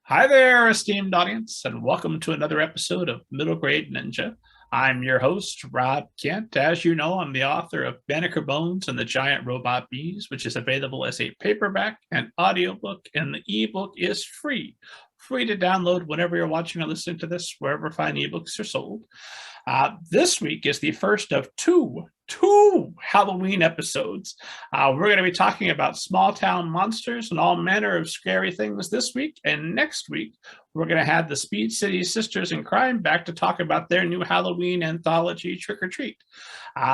Hi there, esteemed audience, and welcome to another episode of Middle Grade Ninja. I'm your host, Rob Kent. As you know, I'm the author of Banneker Bones and the Giant Robot Bees, which is available as a paperback and audiobook, and the ebook is free to download whenever you're watching or listening to this, wherever fine ebooks are sold. This week is the first of two Halloween episodes. We're going to be talking about small town monsters and all manner of scary things this week. And next week, we're going to have the Speed City Sisters in Crime back to talk about their new Halloween anthology, Trick or Treat.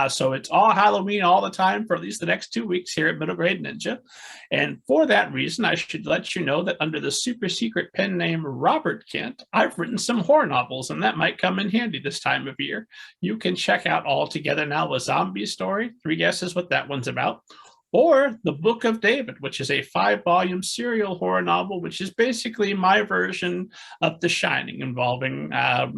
So it's all Halloween all the time for at least the next 2 weeks here at Middle Grade Ninja. And for that reason, I should let you know that under the super secret pen name Robert Kent, I've written some horror novels, and that might come in handy this time of year. You can check out All Together Now, a Zombie Story. 3 guesses what that one's about. Or The Book of David, which is a 5-volume serial horror novel, which is basically my version of The Shining, involving a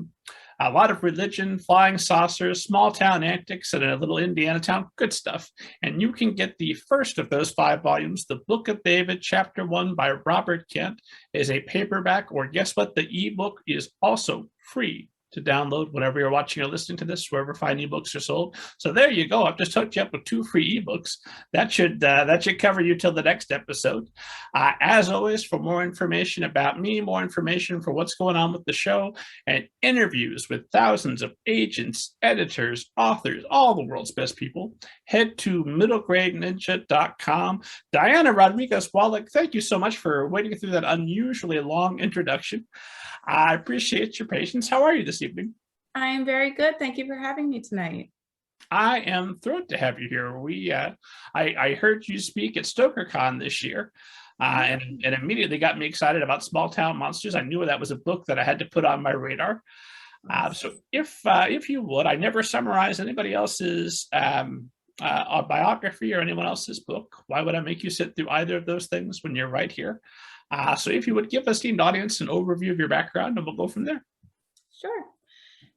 lot of religion, flying saucers, small town antics, and a little Indiana town. Good stuff. And you can get the first of those 5 volumes, The Book of David, Chapter 1 by Robert Kent, is a paperback, or guess what? The ebook is also free to download whenever you're watching or listening to this, wherever fine ebooks are sold. So there you go. I've just hooked you up with 2 free ebooks. That should cover you till the next episode. As always, for more information about me, more information for what's going on with the show, and interviews with thousands of agents, editors, authors, all the world's best people, head to middlegradeninja.com. Diana Rodriguez Wallach, thank you so much for waiting through that unusually long introduction. I appreciate your patience. How are you this evening? I am very good. Thank you for having me tonight. I am thrilled to have you here. I heard you speak at StokerCon this year, and immediately got me excited about Small Town Monsters. I knew that was a book that I had to put on my radar. So if you would, I never summarize anybody else's biography or anyone else's book. Why would I make you sit through either of those things when you're right here? So if you would give the esteemed audience an overview of your background, and we'll go from there. Sure.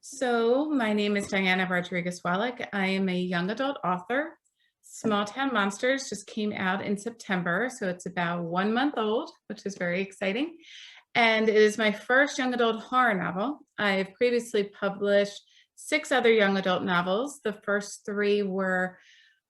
So my name is Diana Rodriguez Wallach. I am a young adult author. Small Town Monsters just came out in September, so it's about 1 month old, which is very exciting. And it is my first young adult horror novel. I've previously published 6 other young adult novels. The first 3 were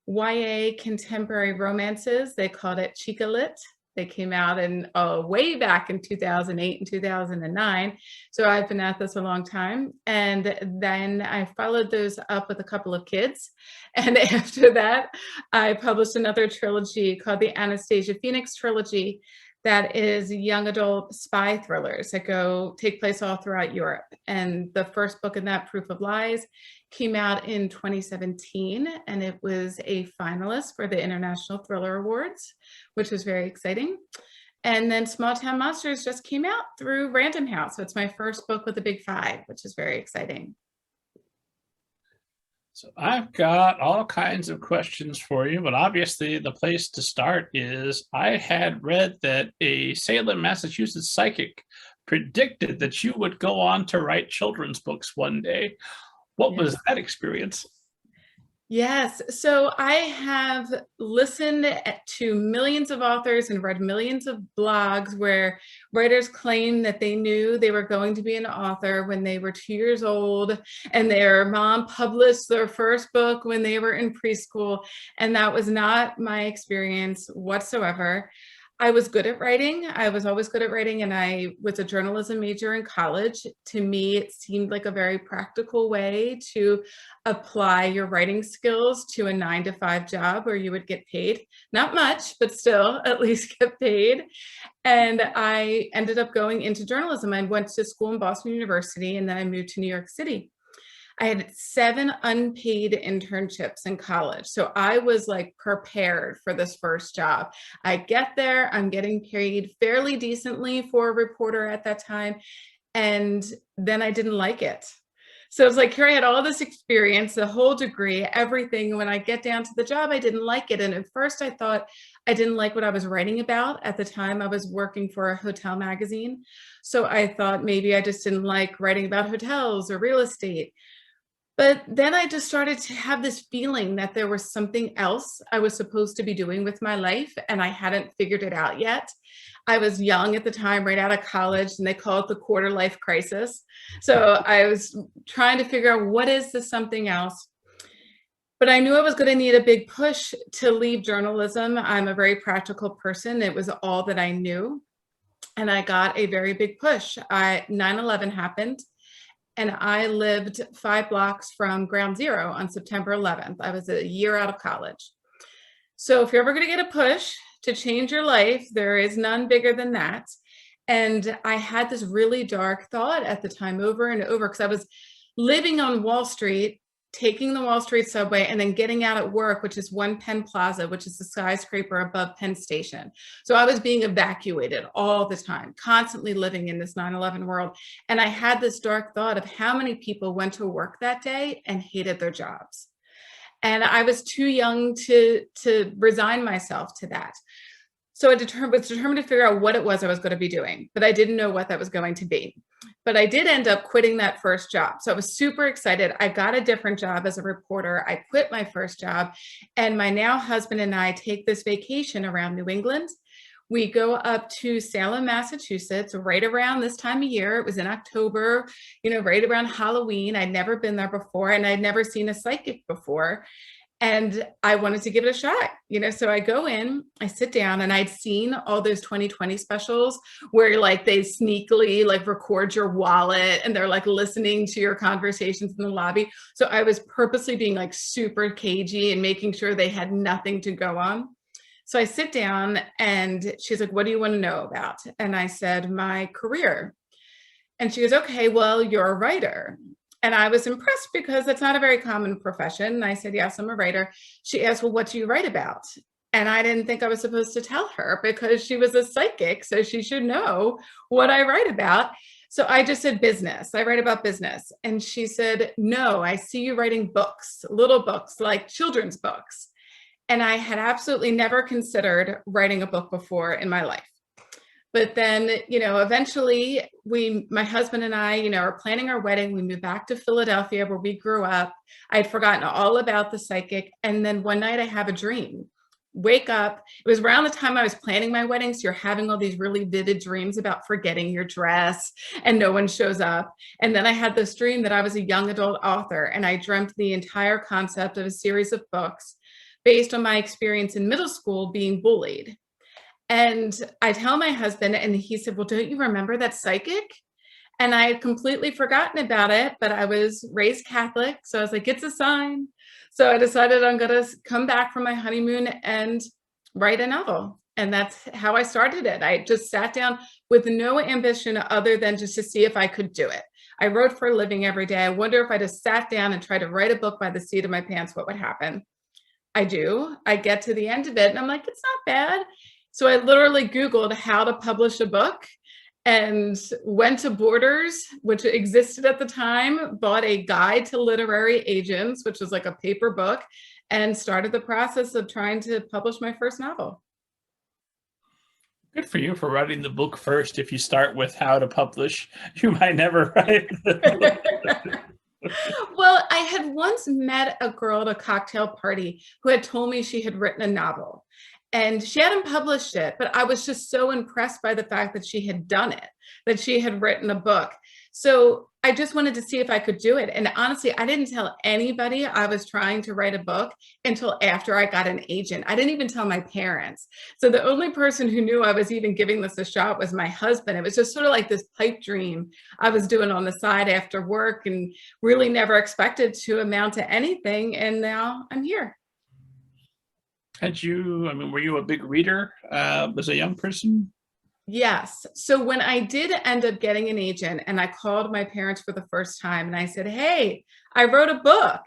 YA contemporary romances. They called it Chica Lit. They came out in way back in 2008 and 2009. So I've been at this a long time. And then I followed those up with a couple of kids. And after that, I published another trilogy called the Anastasia Phoenix Trilogy, that is young adult spy thrillers that take place all throughout Europe. And the first book in that, Proof of Lies, came out in 2017, and it was a finalist for the International Thriller Awards, which was very exciting. And then Small Town Monsters just came out through Random House. So it's my first book with the Big 5, which is very exciting. So I've got all kinds of questions for you, but obviously the place to start is I had read that a Salem, Massachusetts psychic predicted that you would go on to write children's books one day. What was that experience? Yes. So I have listened to millions of authors and read millions of blogs where writers claim that they knew they were going to be an author when they were 2 years old, and their mom published their first book when they were in preschool. And that was not my experience whatsoever. I was good at writing. I was always good at writing, and I was a journalism major in college. To me, it seemed like a very practical way to apply your writing skills to a 9-to-5 job where you would get paid. Not much, but still at least get paid. And I ended up going into journalism. I went to school in Boston University, and then I moved to New York City. I had 7 unpaid internships in college. So I was like prepared for this first job. I get there, I'm getting paid fairly decently for a reporter at that time. And then I didn't like it. So it's like, here I had all this experience, the whole degree, everything. When I get down to the job, I didn't like it. And at first I thought I didn't like what I was writing about. At the time, I was working for a hotel magazine. So I thought maybe I just didn't like writing about hotels or real estate. But then I just started to have this feeling that there was something else I was supposed to be doing with my life, and I hadn't figured it out yet. I was young at the time, right out of college, and they call it the quarter life crisis. So I was trying to figure out, what is this something else? But I knew I was going to need a big push to leave journalism. I'm a very practical person. It was all that I knew. And I got a very big push. 9/11 happened, and I lived 5 blocks from ground zero on September 11th. I was a year out of college. So if you're ever going to get a push to change your life, there is none bigger than that. And I had this really dark thought at the time over and over, because I was living on Wall Street, taking the Wall Street subway, and then getting out at work, which is One Penn Plaza, which is the skyscraper above Penn Station. So I was being evacuated all the time, constantly living in this 9/11 world. And I had this dark thought of how many people went to work that day and hated their jobs. And I was too young to resign myself to that. So I was determined to figure out what it was I was going to be doing, but I didn't know what that was going to be. But I did end up quitting that first job. So I was super excited. I got a different job as a reporter. I quit my first job, and my now husband and I take this vacation around New England. We go up to Salem, Massachusetts, right around this time of year. It was in October, right around Halloween. I'd never been there before, and I'd never seen a psychic before. And I wanted to give it a shot, so I go in, I sit down, and I'd seen all those 2020 specials where they sneakily record your wallet, and they're listening to your conversations in the lobby. So I was purposely being super cagey and making sure they had nothing to go on. So I sit down, and she's like, "What do you want to know about?" And I said, "My career." And she goes, "Okay, well, you're a writer." And I was impressed, because that's not a very common profession. And I said, "Yes, I'm a writer." She asked, "Well, what do you write about?" And I didn't think I was supposed to tell her, because she was a psychic, so she should know what I write about. So I just said business. I write about business. And she said, "No, I see you writing books, little books, like children's books." And I had absolutely never considered writing a book before in my life. But then, eventually my husband and I, are planning our wedding. We moved back to Philadelphia, where we grew up. I'd forgotten all about the psychic. And then one night I have a dream. Wake up. It was around the time I was planning my wedding. So you're having all these really vivid dreams about forgetting your dress and no one shows up. And then I had this dream that I was a young adult author, and I dreamt the entire concept of a series of books based on my experience in middle school being bullied. And I tell my husband, and he said, "Well, don't you remember that psychic?" And I had completely forgotten about it, but I was raised Catholic. So I was like, it's a sign. So I decided I'm going to come back from my honeymoon and write a novel. And that's how I started it. I just sat down with no ambition other than just to see if I could do it. I wrote for a living every day. I wonder if I just sat down and tried to write a book by the seat of my pants, what would happen? I do. I get to the end of it, and I'm like, it's not bad. So I literally Googled how to publish a book and went to Borders, which existed at the time, bought a guide to literary agents, which was like a paper book, and started the process of trying to publish my first novel. Good for you for writing the book first. If you start with how to publish, you might never write the book. Well, I had once met a girl at a cocktail party who had told me she had written a novel. And she hadn't published it, but I was just so impressed by the fact that she had done it, that she had written a book. So I just wanted to see if I could do it. And honestly, I didn't tell anybody I was trying to write a book until after I got an agent. I didn't even tell my parents. So the only person who knew I was even giving this a shot was my husband. It was just sort of like this pipe dream I was doing on the side after work, and really never expected to amount to anything. And now I'm here. Were you a big reader as a young person? Yes. So when I did end up getting an agent, and I called my parents for the first time and I said, "Hey, I wrote a book,"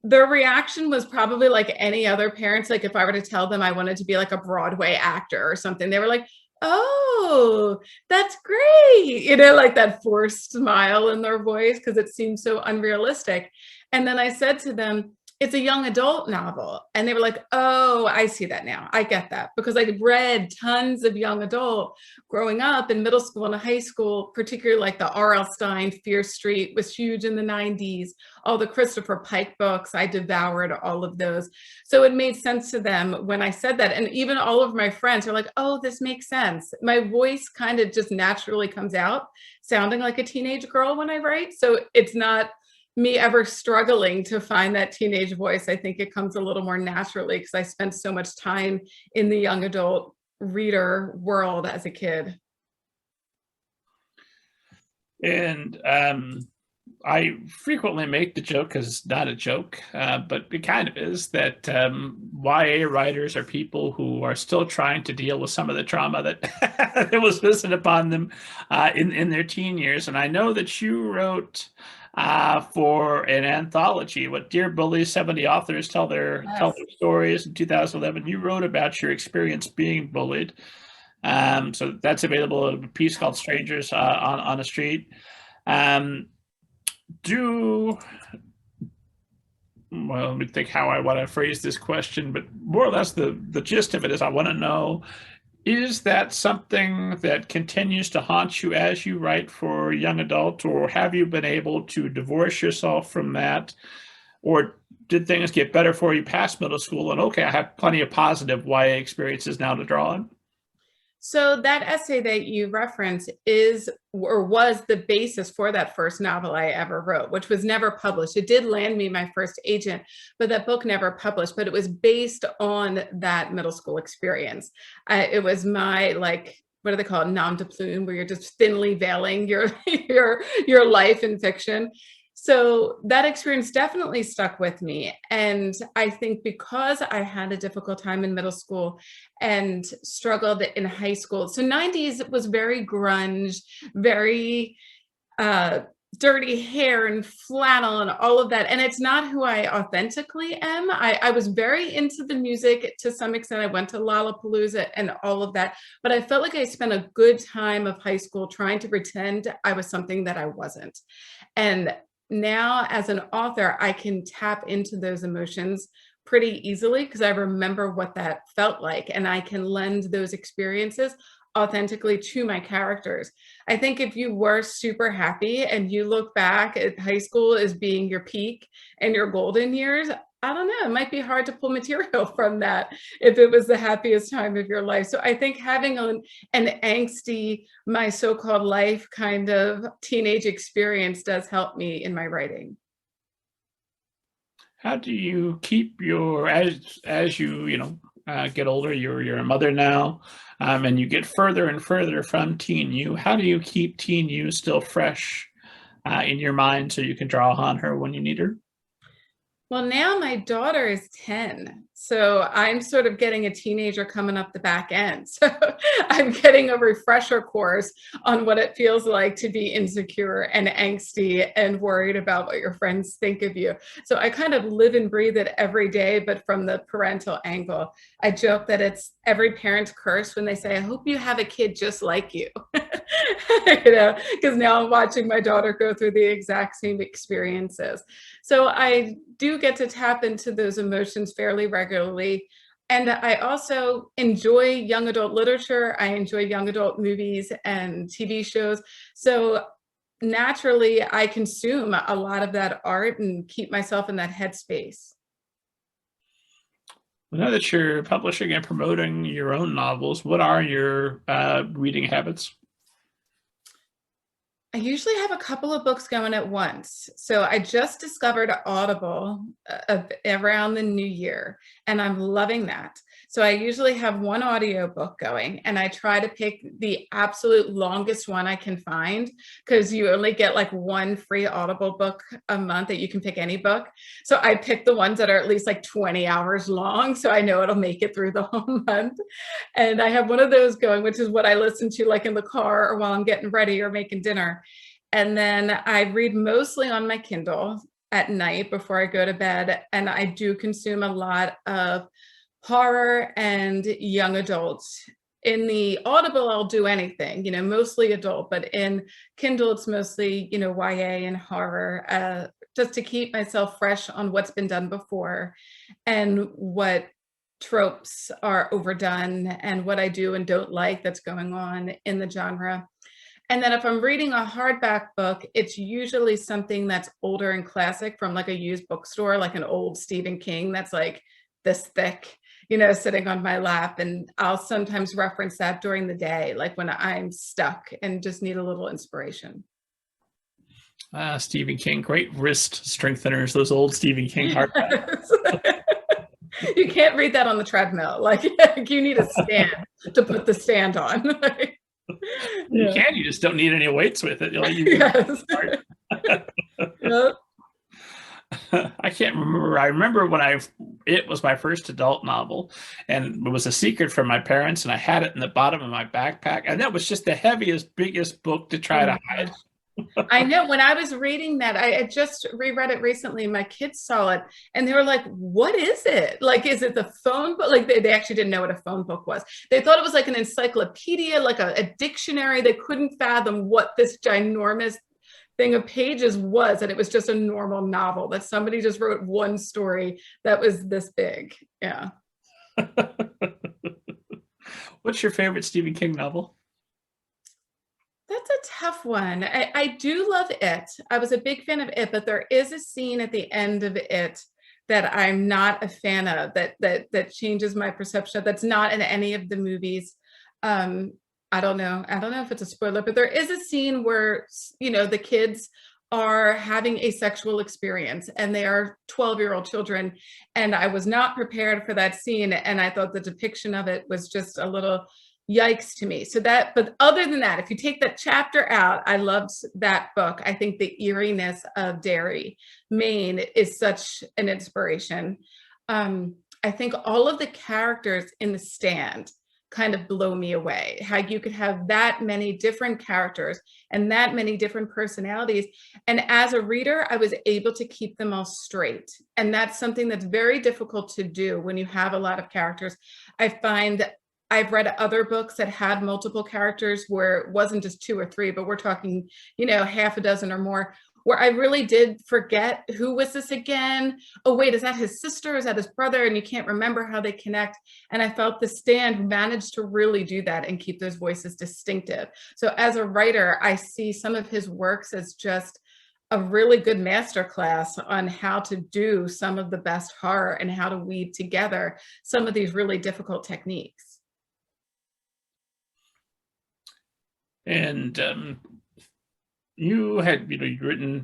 their reaction was probably like any other parents. Like if I were to tell them I wanted to be like a Broadway actor or something, they were like, "Oh, that's great." Like that forced smile in their voice, because it seemed so unrealistic. And then I said to them, it's a young adult novel. And they were like, oh, I see that now. I get that. Because I read tons of young adult growing up in middle school and high school, particularly like the R.L. Stine, Fear Street was huge in the 90s. All the Christopher Pike books, I devoured all of those. So it made sense to them when I said that. And even all of my friends are like, oh, this makes sense. My voice kind of just naturally comes out sounding like a teenage girl when I write. So it's not me ever struggling to find that teenage voice. I think it comes a little more naturally because I spent so much time in the young adult reader world as a kid. And I frequently make the joke, because it's not a joke, but it kind of is, that YA writers are people who are still trying to deal with some of the trauma that, that was visited upon them in their teen years. And I know that you wrote for an anthology, what Dear Bullies, 70 Authors Tell Their Stories in 2011. You wrote about your experience being bullied. So that's available in a piece called Strangers on a Street. Well, let me think how I want to phrase this question, but more or less the gist of it is I want to know, is that something that continues to haunt you as you write for young adult, or have you been able to divorce yourself from that? Or did things get better for you past middle school and okay, I have plenty of positive YA experiences now to draw on? So that essay that you reference is or was the basis for that first novel I ever wrote, which was never published. It did land me my first agent, but that book never published, but it was based on that middle school experience. It was my, like, what do they call it? Nom de plume, where you're just thinly veiling your your life in fiction. So that experience definitely stuck with me. And I think because I had a difficult time in middle school and struggled in high school. So 90s was very grunge, very dirty hair and flannel and all of that. And it's not who I authentically am. I was very into the music to some extent. I went to Lollapalooza and all of that. But I felt like I spent a good time of high school trying to pretend I was something that I wasn't. And now as an author, I can tap into those emotions pretty easily because I remember what that felt like, and I can lend those experiences authentically to my characters. I think if you were super happy and you look back at high school as being your peak and your golden years, I don't know, it might be hard to pull material from that if it was the happiest time of your life. So I think having an angsty, my so-called life kind of teenage experience does help me in my writing. How do you keep your, as you get older, you're a mother now, and you get further and further from teen you, how do you keep teen you still fresh in your mind so you can draw on her when you need her? Well, now my daughter is 10, so I'm sort of getting a teenager coming up the back end. So I'm getting a refresher course on what it feels like to be insecure and angsty and worried about what your friends think of you. So I kind of live and breathe it every day, but from the parental angle. I joke that it's every parent's curse when they say, I hope you have a kid just like you. Because now I'm watching my daughter go through the exact same experiences. So I do get to tap into those emotions fairly regularly. And I also enjoy young adult literature. I enjoy young adult movies and TV shows. So naturally, I consume a lot of that art and keep myself in that headspace. Well, now that you're publishing and promoting your own novels, what are your reading habits? I usually have a couple of books going at once. So I just discovered Audible around the new year, and I'm loving that. So I usually have one audiobook going, and I try to pick the absolute longest one I can find because you only get like one free Audible book a month that you can pick any book. So I pick the ones that are at least like 20 hours long, so I know it'll make it through the whole month. And I have one of those going, which is what I listen to like in the car or while I'm getting ready or making dinner. And then I read mostly on my Kindle at night before I go to bed. And I do consume a lot of horror and young adults. In the Audible, I'll do anything, mostly adult, but in Kindle, it's mostly, YA and horror, just to keep myself fresh on what's been done before and what tropes are overdone and what I do and don't like that's going on in the genre. And then if I'm reading a hardback book, it's usually something that's older and classic from like a used bookstore, like an old Stephen King that's like this thick, sitting on my lap. And I'll sometimes reference that during the day, like when I'm stuck and just need a little inspiration. Stephen King, great wrist strengtheners, those old Stephen King hardbacks. You can't read that on the treadmill. Like you need a stand to put the stand on. You can, you just don't need any weights with it. Yes. Yep. I can't remember. I remember when it was my first adult novel, and it was a secret from my parents, and I had it in the bottom of my backpack, and that was just the heaviest, biggest book to try to hide. I know. When I was reading that, I just reread it recently. My kids saw it and they were like, what is it? Like, is it the phone book? Like they actually didn't know what a phone book was. They thought it was like an encyclopedia, like a dictionary. They couldn't fathom what this ginormous thing of pages was. And it was just a normal novel that somebody just wrote one story that was this big. Yeah. What's your favorite Stephen King novel? That's a tough one. I do love It. I was a big fan of It, but there is a scene at the end of It that I'm not a fan of, that changes my perception. That's not in any of the movies. I don't know if it's a spoiler, but there is a scene where, the kids are having a sexual experience and they are 12-year-old children. And I was not prepared for that scene. And I thought the depiction of it was just a little yikes to me. But other than that, if you take that chapter out, I loved that book. I think the eeriness of Derry, Maine is such an inspiration. I think all of the characters in The Stand kind of blow me away. How you could have that many different characters and that many different personalities. And as a reader, I was able to keep them all straight. And that's something that's very difficult to do when you have a lot of characters. I find that I've read other books that had multiple characters where it wasn't just 2 or 3, but we're talking, half a dozen or more, where I really did forget, who was this again? Oh, wait, is that his sister? Is that his brother? And you can't remember how they connect. And I felt The Stand managed to really do that and keep those voices distinctive. So as a writer, I see some of his works as just a really good masterclass on how to do some of the best horror and how to weave together some of these really difficult techniques. And you had, you'd written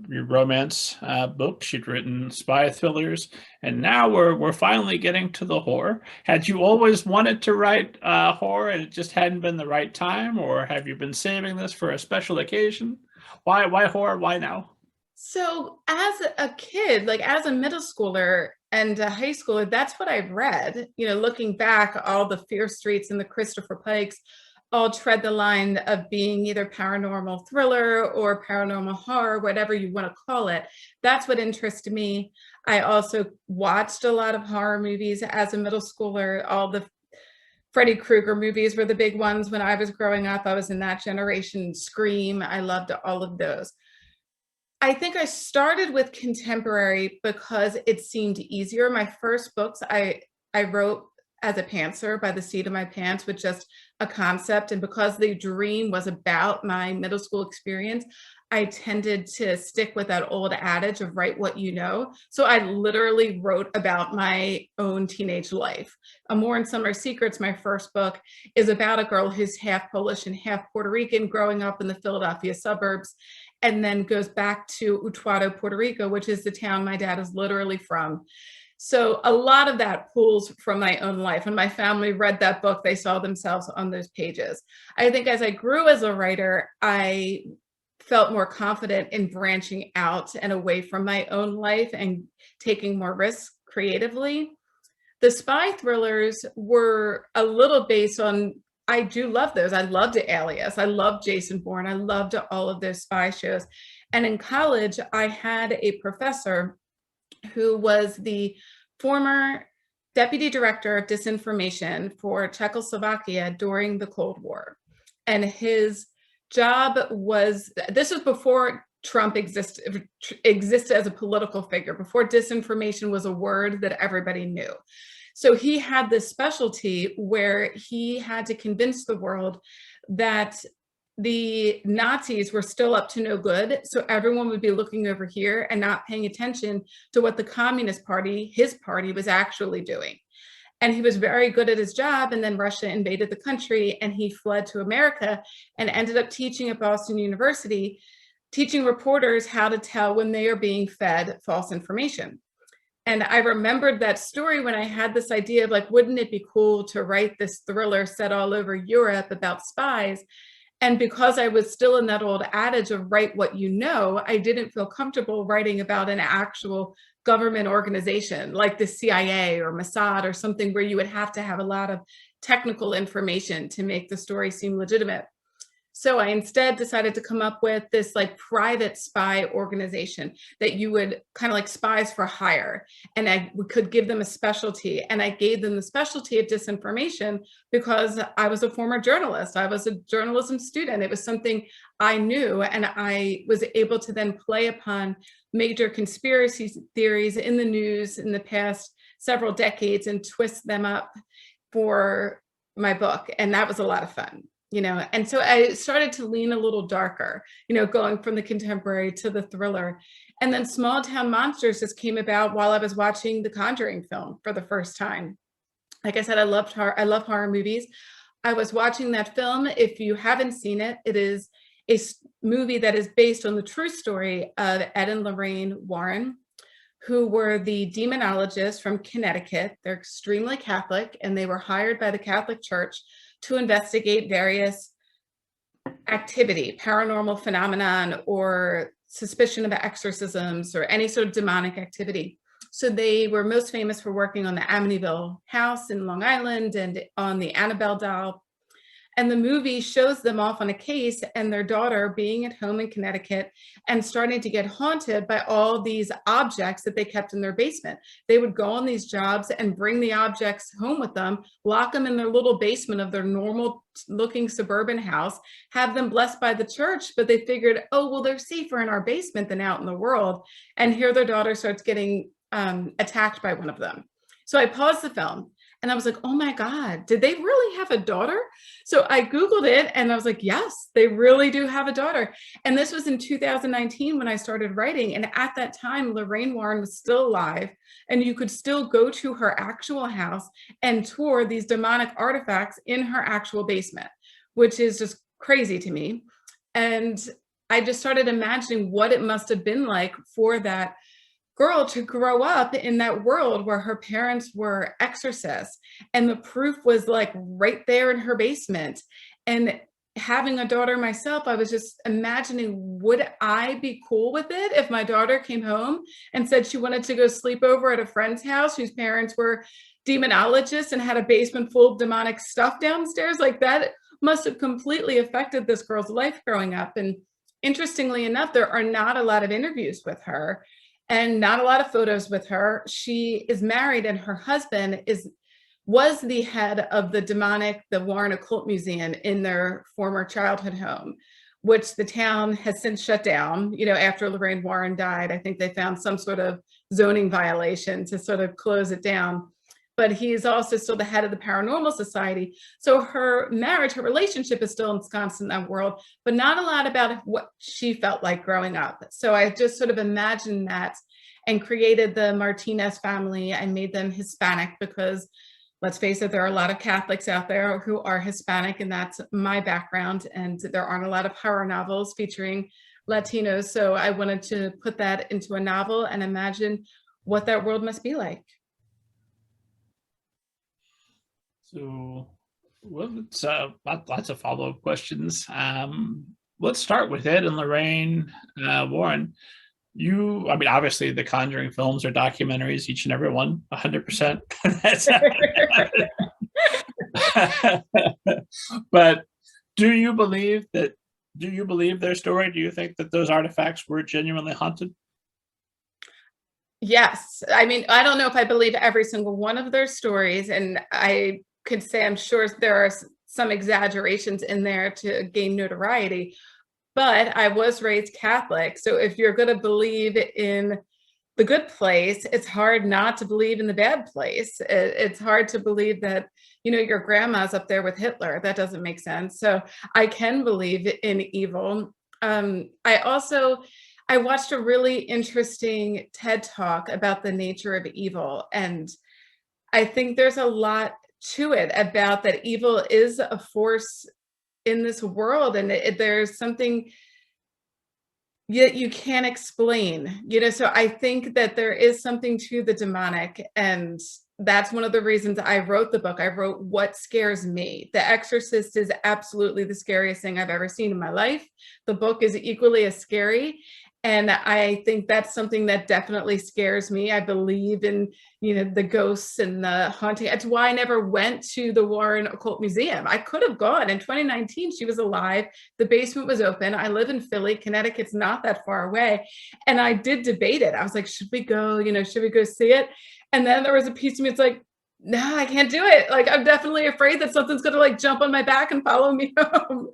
your romance books, you'd written spy thrillers, and now we're finally getting to the horror. Had you always wanted to write horror and it just hadn't been the right time, or have you been saving this for a special occasion? Why horror? Why now? So as a kid, like as a middle schooler and a high schooler, that's what I've read. Looking back, all the Fear Streets and the Christopher Pikes all tread the line of being either paranormal thriller or paranormal horror, whatever you want to call it. That's what interested me. I also watched a lot of horror movies as a middle schooler. All the Freddy Krueger movies were the big ones when I was growing up. I was in that generation. Scream, I loved all of those. I think I started with contemporary because it seemed easier. My first books I wrote as a pantser by the seat of my pants with just a concept. And because the dream was about my middle school experience, I tended to stick with that old adage of write what you know. So I literally wrote about my own teenage life. Amore and Summer Secrets, my first book, is about a girl who's half Polish and half Puerto Rican growing up in the Philadelphia suburbs, and then goes back to Utuado, Puerto Rico, which is the town my dad is literally from. So a lot of that pulls from my own life. When my family read that book, they saw themselves on those pages. I think as I grew as a writer, I felt more confident in branching out and away from my own life and taking more risks creatively. The spy thrillers were a little based on, I do love those. I loved Alias. I loved Jason Bourne. I loved all of those spy shows. And in college, I had a professor who was the former deputy director of disinformation for Czechoslovakia during the Cold War. And his job was, this was before Trump existed as a political figure, before disinformation was a word that everybody knew. So he had this specialty where he had to convince the world that the Nazis were still up to no good. So everyone would be looking over here and not paying attention to what the Communist Party, his party, was actually doing. And he was very good at his job. And then Russia invaded the country and he fled to America and ended up teaching at Boston University, teaching reporters how to tell when they are being fed false information. And I remembered that story when I had this idea of like, wouldn't it be cool to write this thriller set all over Europe about spies? And because I was still in that old adage of write what you know, I didn't feel comfortable writing about an actual government organization like the CIA or Mossad or something where you would have to have a lot of technical information to make the story seem legitimate. So I instead decided to come up with this like private spy organization that you would kind of like spies for hire. And I could give them a specialty. And I gave them the specialty of disinformation because I was a former journalist. I was a journalism student. It was something I knew. And I was able to then play upon major conspiracy theories in the news in the past several decades and twist them up for my book. And that was a lot of fun. And so I started to lean a little darker, going from the contemporary to the thriller. And then Small Town Monsters just came about while I was watching the Conjuring film for the first time. Like I said, I love horror movies. I was watching that film. If you haven't seen it, it is a movie that is based on the true story of Ed and Lorraine Warren, who were the demonologists from Connecticut. They're extremely Catholic, and they were hired by the Catholic Church to investigate various activity, paranormal phenomenon, or suspicion of exorcisms or any sort of demonic activity. So they were most famous for working on the Amityville house in Long Island and on the Annabelle doll. And the movie shows them off on a case and their daughter being at home in Connecticut and starting to get haunted by all these objects that they kept in their basement. They would go on these jobs and bring the objects home with them, lock them in their little basement of their normal looking suburban house, have them blessed by the church, but they figured, oh, well, they're safer in our basement than out in the world. And here their daughter starts getting attacked by one of them. So I paused the film. And I was like, oh my God, did they really have a daughter? So I Googled it and I was like, yes, they really do have a daughter. And this was in 2019 when I started writing. And at that time, Lorraine Warren was still alive and you could still go to her actual house and tour these demonic artifacts in her actual basement, which is just crazy to me. And I just started imagining what it must have been like for that girl to grow up in that world where her parents were exorcists and the proof was like right there in her basement. And having a daughter myself, I was just imagining, would I be cool with it if my daughter came home and said she wanted to go sleep over at a friend's house whose parents were demonologists and had a basement full of demonic stuff downstairs? Like that must have completely affected this girl's life growing up. And interestingly enough, there are not a lot of interviews with her and not a lot of photos with her. She is married and her husband was the head of the Warren Occult Museum in their former childhood home, which the town has since shut down. After Lorraine Warren died, I think they found some sort of zoning violation to sort of close it down. But he is also still the head of the Paranormal Society. So her relationship is still ensconced in that world, but not a lot about what she felt like growing up. So I just sort of imagined that and created the Martinez family. I made them Hispanic because, let's face it, there are a lot of Catholics out there who are Hispanic, and that's my background. And there aren't a lot of horror novels featuring Latinos. So I wanted to put that into a novel and imagine what that world must be like. So let's lots of follow-up questions. Let's start with Ed and Lorraine Warren. Obviously the Conjuring films are documentaries, each and every one, 100%. But do you believe their story? Do you think that those artifacts were genuinely haunted? Yes. I don't know if I believe every single one of their stories, and I could say I'm sure there are some exaggerations in there to gain notoriety, But I was raised Catholic. So if you're going to believe in the good place, it's hard not to believe in the bad place. It's hard to believe that, you know, your grandma's up there with Hitler. That doesn't make sense. So I can believe in evil. I watched a really interesting TED Talk about the nature of evil. And I think there's a lot to it about that evil is a force in this world. And there's something yet you can't explain, you know. So I think that there is something to the demonic, and that's one of the reasons I wrote the book. I wrote What Scares Me. The Exorcist is absolutely the scariest thing I've ever seen in my life. The book is equally as scary, and I think that's something that definitely scares me. I believe in, you know, the ghosts and the haunting. It's why I never went to the Warren Occult Museum. I could have gone. In 2019, she was alive. The basement was open. I live in Philly. Connecticut's not that far away. And I did debate it. I was like, should we go? You know, should we go see it? And then there was a piece of me, it's like, no, I can't do it. Like, I'm definitely afraid that something's going to like jump on my back and follow me home.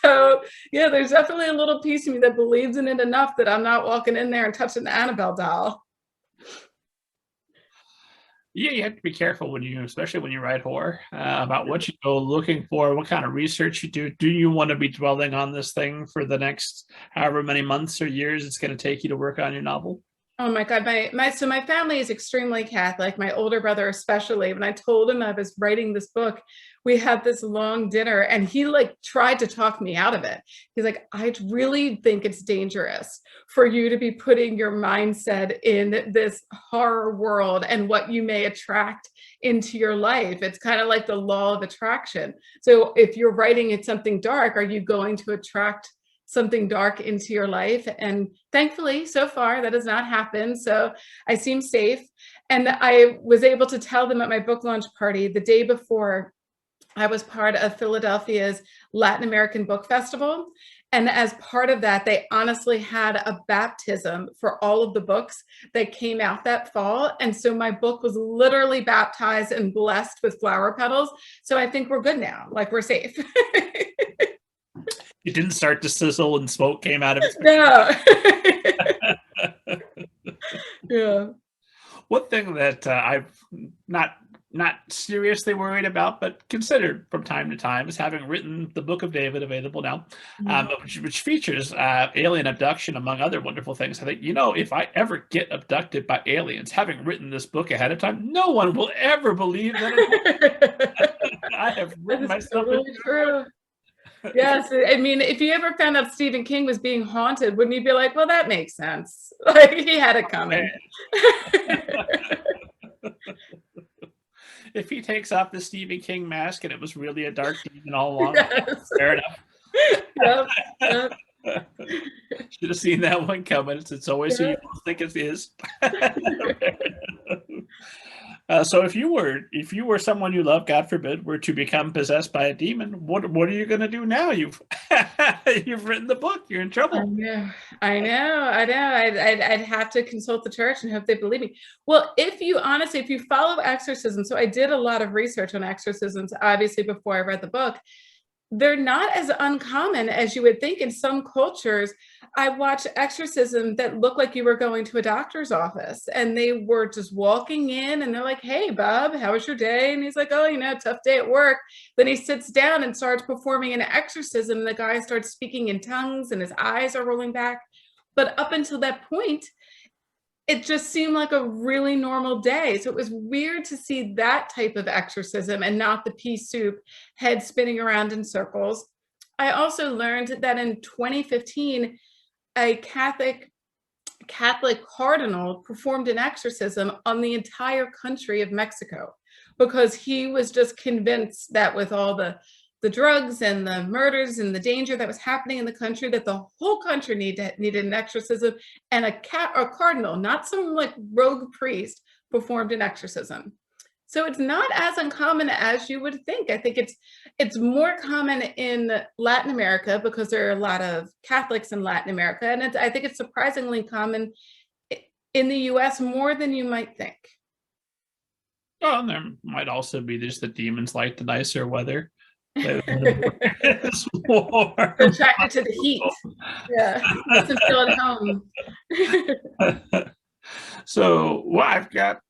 So yeah, there's definitely a little piece of me that believes in it enough that I'm not walking in there and touching the Annabelle doll. Yeah, you have to be careful when you, especially when you write horror, about what you go looking for, what kind of research you do. Do you want to be dwelling on this thing for the next however many months or years it's going to take you to work on your novel? Oh my God, my family is extremely Catholic. My older brother especially. When I told him I was writing this book, we had this long dinner and he like tried to talk me out of it. He's like, I really think it's dangerous for you to be putting your mindset in this horror world and what you may attract into your life. It's kind of like the law of attraction. So if you're writing it something dark, are you going to attract something dark into your life? And thankfully, so far, that has not happened. So I seem safe. And I was able to tell them at my book launch party the day before, I was part of Philadelphia's Latin American Book Festival. And as part of that, they honestly had a baptism for all of the books that came out that fall. And so my book was literally baptized and blessed with flower petals. So I think we're good now, like we're safe. It didn't start to sizzle and smoke came out of its No. Yeah. One thing that I've not seriously worried about, but considered from time to time, is having written the Book of David, available now, which features alien abduction, among other wonderful things. I think, you know, if I ever get abducted by aliens, having written this book ahead of time, no one will ever believe that I have written myself totally true. Yes, I mean, if you ever found out Stephen King was being haunted, wouldn't you be like, well, that makes sense? Like, he had it coming. If he takes off the Stephen King mask and it was really a dark demon all along, Yes. fair enough. Yep. Should have seen that one coming. It's always who you think it is. So if you were someone you love, God forbid, were to become possessed by a demon, what are you going to do now? You've written the book. You're in trouble. I know. I'd have to consult the church and hope they believe me. Well, if you follow exorcism, so I did a lot of research on exorcisms, obviously, before I read the book. They're not as uncommon as you would think in some cultures. I watched exorcism that looked like you were going to a doctor's office and they were just walking in and they're like, hey, Bob, how was your day? And he's like, oh, you know, tough day at work. Then he sits down and starts performing an exorcism. The guy starts speaking in tongues and his eyes are rolling back. But up until that point, it just seemed like a really normal day. So it was weird to see that type of exorcism and not the pea soup, head spinning around in circles. I also learned that in 2015, a Catholic cardinal performed an exorcism on the entire country of Mexico because he was just convinced that with all the drugs and the murders and the danger that was happening in the country, that the whole country needed an exorcism, and a cardinal, not some like rogue priest, performed an exorcism. So it's not as uncommon as you would think. I think it's more common in Latin America because there are a lot of Catholics in Latin America, and I think it's surprisingly common in the US more than you might think. Oh, and there might also be just the demons like the nicer weather. It's warm. Attracted to the heat. Yeah, doesn't feel at home. So, well, I've got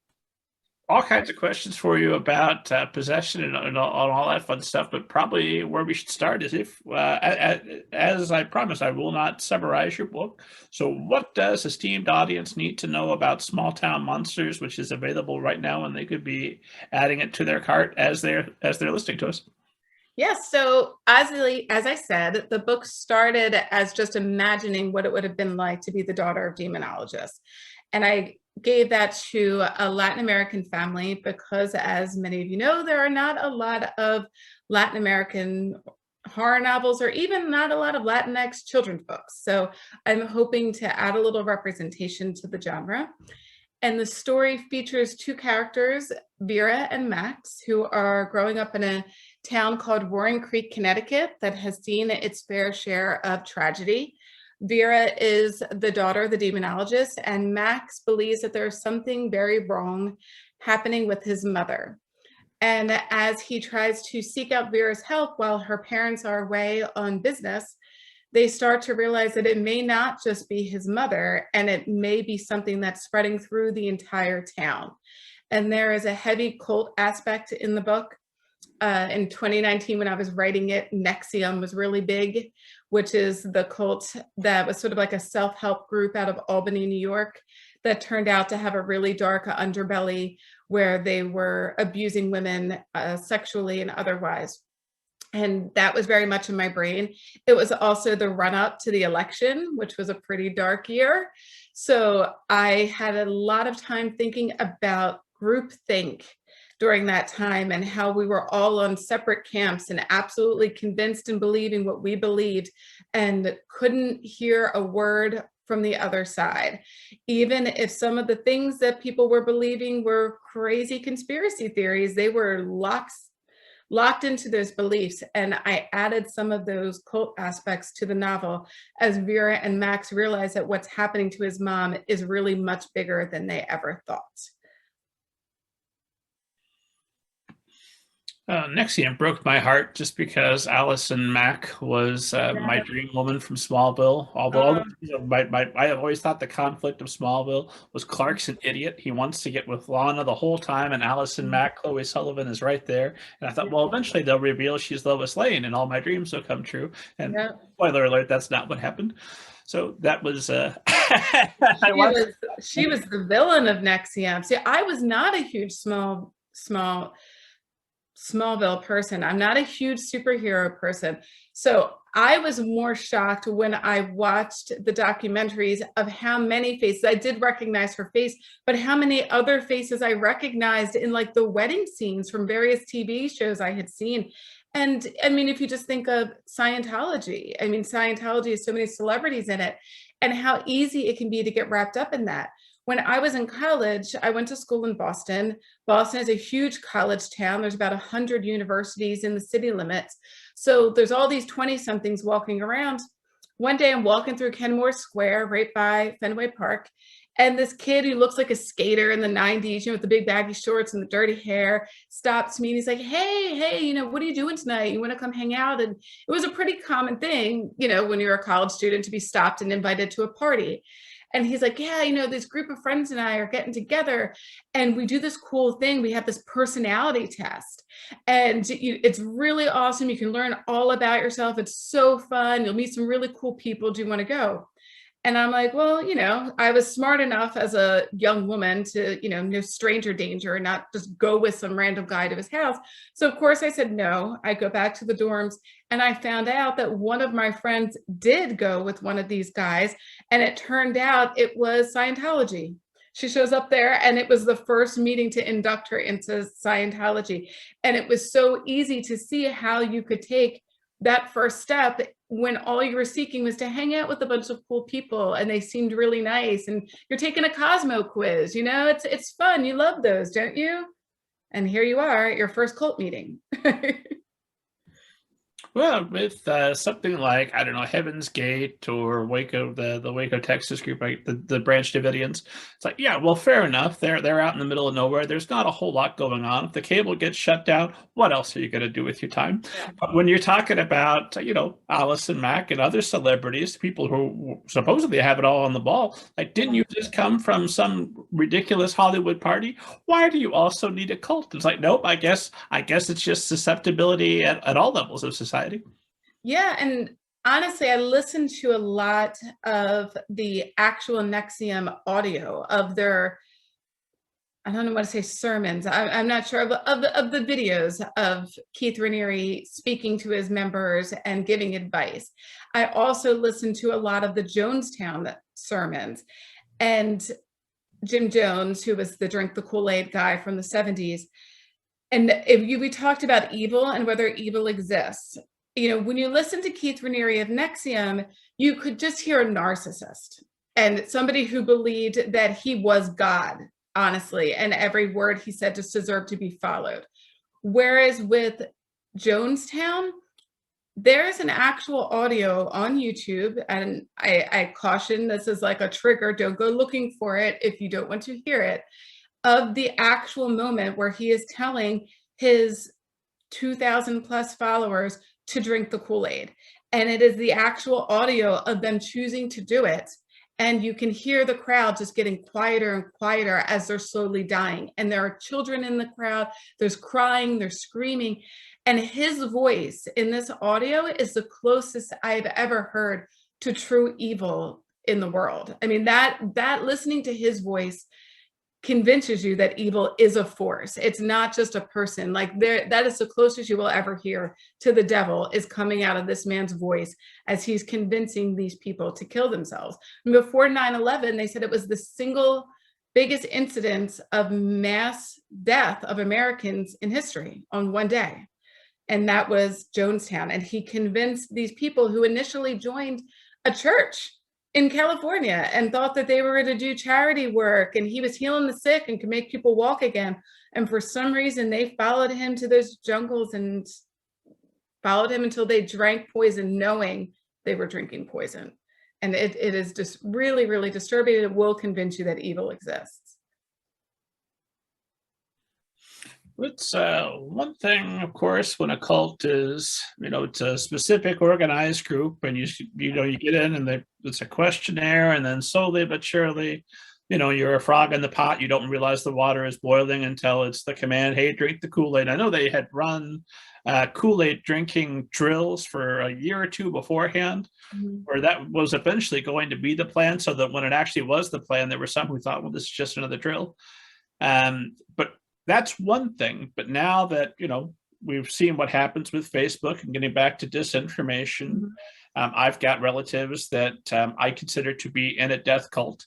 all kinds of questions for you about possession and all that fun stuff, but probably where we should start is if, as I promised, I will not summarize your book. So what does esteemed audience need to know about Small Town Monsters, which is available right now, and they could be adding it to their cart as they're listening to us? Yes, so as I said, the book started as just imagining what it would have been like to be the daughter of demonologists. And I gave that to a Latin American family because, as many of you know, there are not a lot of Latin American horror novels or even not a lot of Latinx children's books. So I'm hoping to add a little representation to the genre. And the story features two characters, Vera and Max, who are growing up in a town called Roaring Creek, Connecticut, that has seen its fair share of tragedy. Vera is the daughter of the demonologist, and Max believes that there's something very wrong happening with his mother. And as he tries to seek out Vera's help while her parents are away on business, they start to realize that it may not just be his mother, and it may be something that's spreading through the entire town. And there is a heavy cult aspect in the book. In 2019, when I was writing it, NXIVM was really big, which is the cult that was sort of like a self-help group out of Albany, New York, that turned out to have a really dark underbelly where they were abusing women sexually and otherwise. And that was very much in my brain. It was also the run-up to the election, which was a pretty dark year. So I had a lot of time thinking about groupthink during that time and how we were all on separate camps and absolutely convinced and believing what we believed and couldn't hear a word from the other side. Even if some of the things that people were believing were crazy conspiracy theories, they were locked into those beliefs. And I added some of those cult aspects to the novel as Vera and Max realize that what's happening to his mom is really much bigger than they ever thought. NXIVM broke my heart just because Allison Mack was my dream woman from Smallville. Although I have always thought the conflict of Smallville was Clark's an idiot. He wants to get with Lana the whole time, and Allison Mack, Chloe Sullivan, is right there. And I thought, well, eventually they'll reveal she's Lois Lane, and all my dreams will come true. And spoiler alert, that's not what happened. So that was she was the villain of NXIVM. See, I was not a huge Smallville person. I'm not a huge superhero person. So I was more shocked when I watched the documentaries of how many faces, I did recognize her face, but how many other faces I recognized in like the wedding scenes from various TV shows I had seen. And I mean, if you just think of Scientology, I mean, Scientology has so many celebrities in it, and how easy it can be to get wrapped up in that. When I was in college, I went to school in Boston. Boston is a huge college town. There's about 100 universities in the city limits. So there's all these 20-somethings walking around. One day I'm walking through Kenmore Square right by Fenway Park, and this kid who looks like a skater in the 90s, you know, with the big baggy shorts and the dirty hair, stops me and he's like, hey, you know, what are you doing tonight? You want to come hang out? And it was a pretty common thing, you know, when you're a college student to be stopped and invited to a party. And he's like, yeah, you know, this group of friends and I are getting together and we do this cool thing. We have this personality test and it's really awesome. You can learn all about yourself. It's so fun. You'll meet some really cool people. Do you want to go? And I'm like, well, you know, I was smart enough as a young woman to, you know stranger danger and not just go with some random guy to his house. So of course I said no. I go back to the dorms and I found out that one of my friends did go with one of these guys. And it turned out it was Scientology. She shows up there and it was the first meeting to induct her into Scientology. And it was so easy to see how you could take that first step when all you were seeking was to hang out with a bunch of cool people and they seemed really nice and you're taking a Cosmo quiz, you know, it's fun. You love those, don't you? And here you are at your first cult meeting. Well, with something like, I don't know, Heaven's Gate or Waco, the Waco, Texas group, right? The Branch Davidians. It's like, yeah, well, fair enough. They're out in the middle of nowhere. There's not a whole lot going on. If the cable gets shut down, what else are you going to do with your time? Yeah. But when you're talking about, Allison Mack and other celebrities, people who supposedly have it all on the ball, like, didn't you just come from some ridiculous Hollywood party? Why do you also need a cult? It's like, nope, I guess it's just susceptibility at all levels of society. Yeah, and honestly, I listened to a lot of the actual NXIVM audio of their, I don't know what to say, sermons. I'm not sure of the videos of Keith Raniere speaking to his members and giving advice. I also listened to a lot of the Jonestown sermons, and Jim Jones, who was the Drink the Kool-Aid guy from the 70s. And we talked about evil and whether evil exists. When you listen to Keith Raniere of NXIVM, you could just hear a narcissist and somebody who believed that he was God, honestly, and every word he said just deserved to be followed. Whereas with Jonestown, there's an actual audio on YouTube, and I caution, this is like a trigger. Don't go looking for it if you don't want to hear it, of the actual moment where he is telling his 2,000 plus followers to drink the Kool-Aid. And it is the actual audio of them choosing to do it. And you can hear the crowd just getting quieter and quieter as they're slowly dying. And there are children in the crowd, there's crying, there's screaming. And his voice in this audio is the closest I've ever heard to true evil in the world. I mean, that listening to his voice convinces you that evil is a force. It's not just a person. Like, that is the closest you will ever hear to the devil, is coming out of this man's voice as he's convincing these people to kill themselves. And before 9/11, they said it was the single biggest incidence of mass death of Americans in history on one day. And that was Jonestown. And he convinced these people who initially joined a church in California and thought that they were going to do charity work, and he was healing the sick and could make people walk again. And for some reason, they followed him to those jungles and followed him until they drank poison, knowing they were drinking poison. And it is just really, really disturbing. It will convince you that evil exists. It's one thing, of course, when a cult is, it's a specific organized group, and you get in and it's a questionnaire, and then slowly but surely, you're a frog in the pot. You don't realize the water is boiling until it's the command, hey, drink the Kool-Aid. I know they had run Kool-Aid drinking drills for a year or two beforehand, where that was eventually going to be the plan, so that when it actually was the plan, there were some who thought, well, this is just another drill. But that's one thing. But now that, we've seen what happens with Facebook, and getting back to disinformation, I've got relatives that I consider to be in a death cult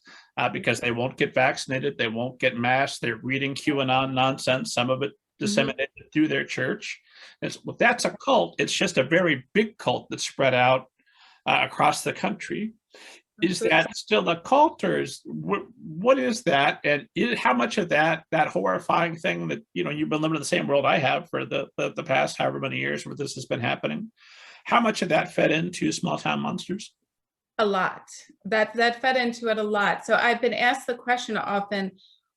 because they won't get vaccinated. They won't get masked. They're reading QAnon nonsense, some of it disseminated through their church. That's a cult. It's just a very big cult that's spread out across the country. Is that still a cult, or what is that? And how much of that horrifying thing that, you've been living in the same world I have for the past however many years where this has been happening, how much of that fed into Small Town Monsters? A lot. That fed into it a lot. So I've been asked the question often,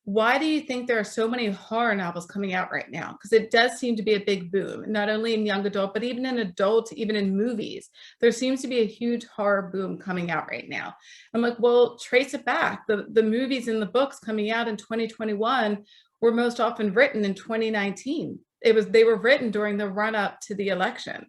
why do you think there are so many horror novels coming out right now? Because it does seem to be a big boom, not only in young adult, but even in adult, even in movies. There seems to be a huge horror boom coming out right now. I'm like, well, trace it back. The movies and the books coming out in 2021 were most often written in 2019. They were written during the run up to the election.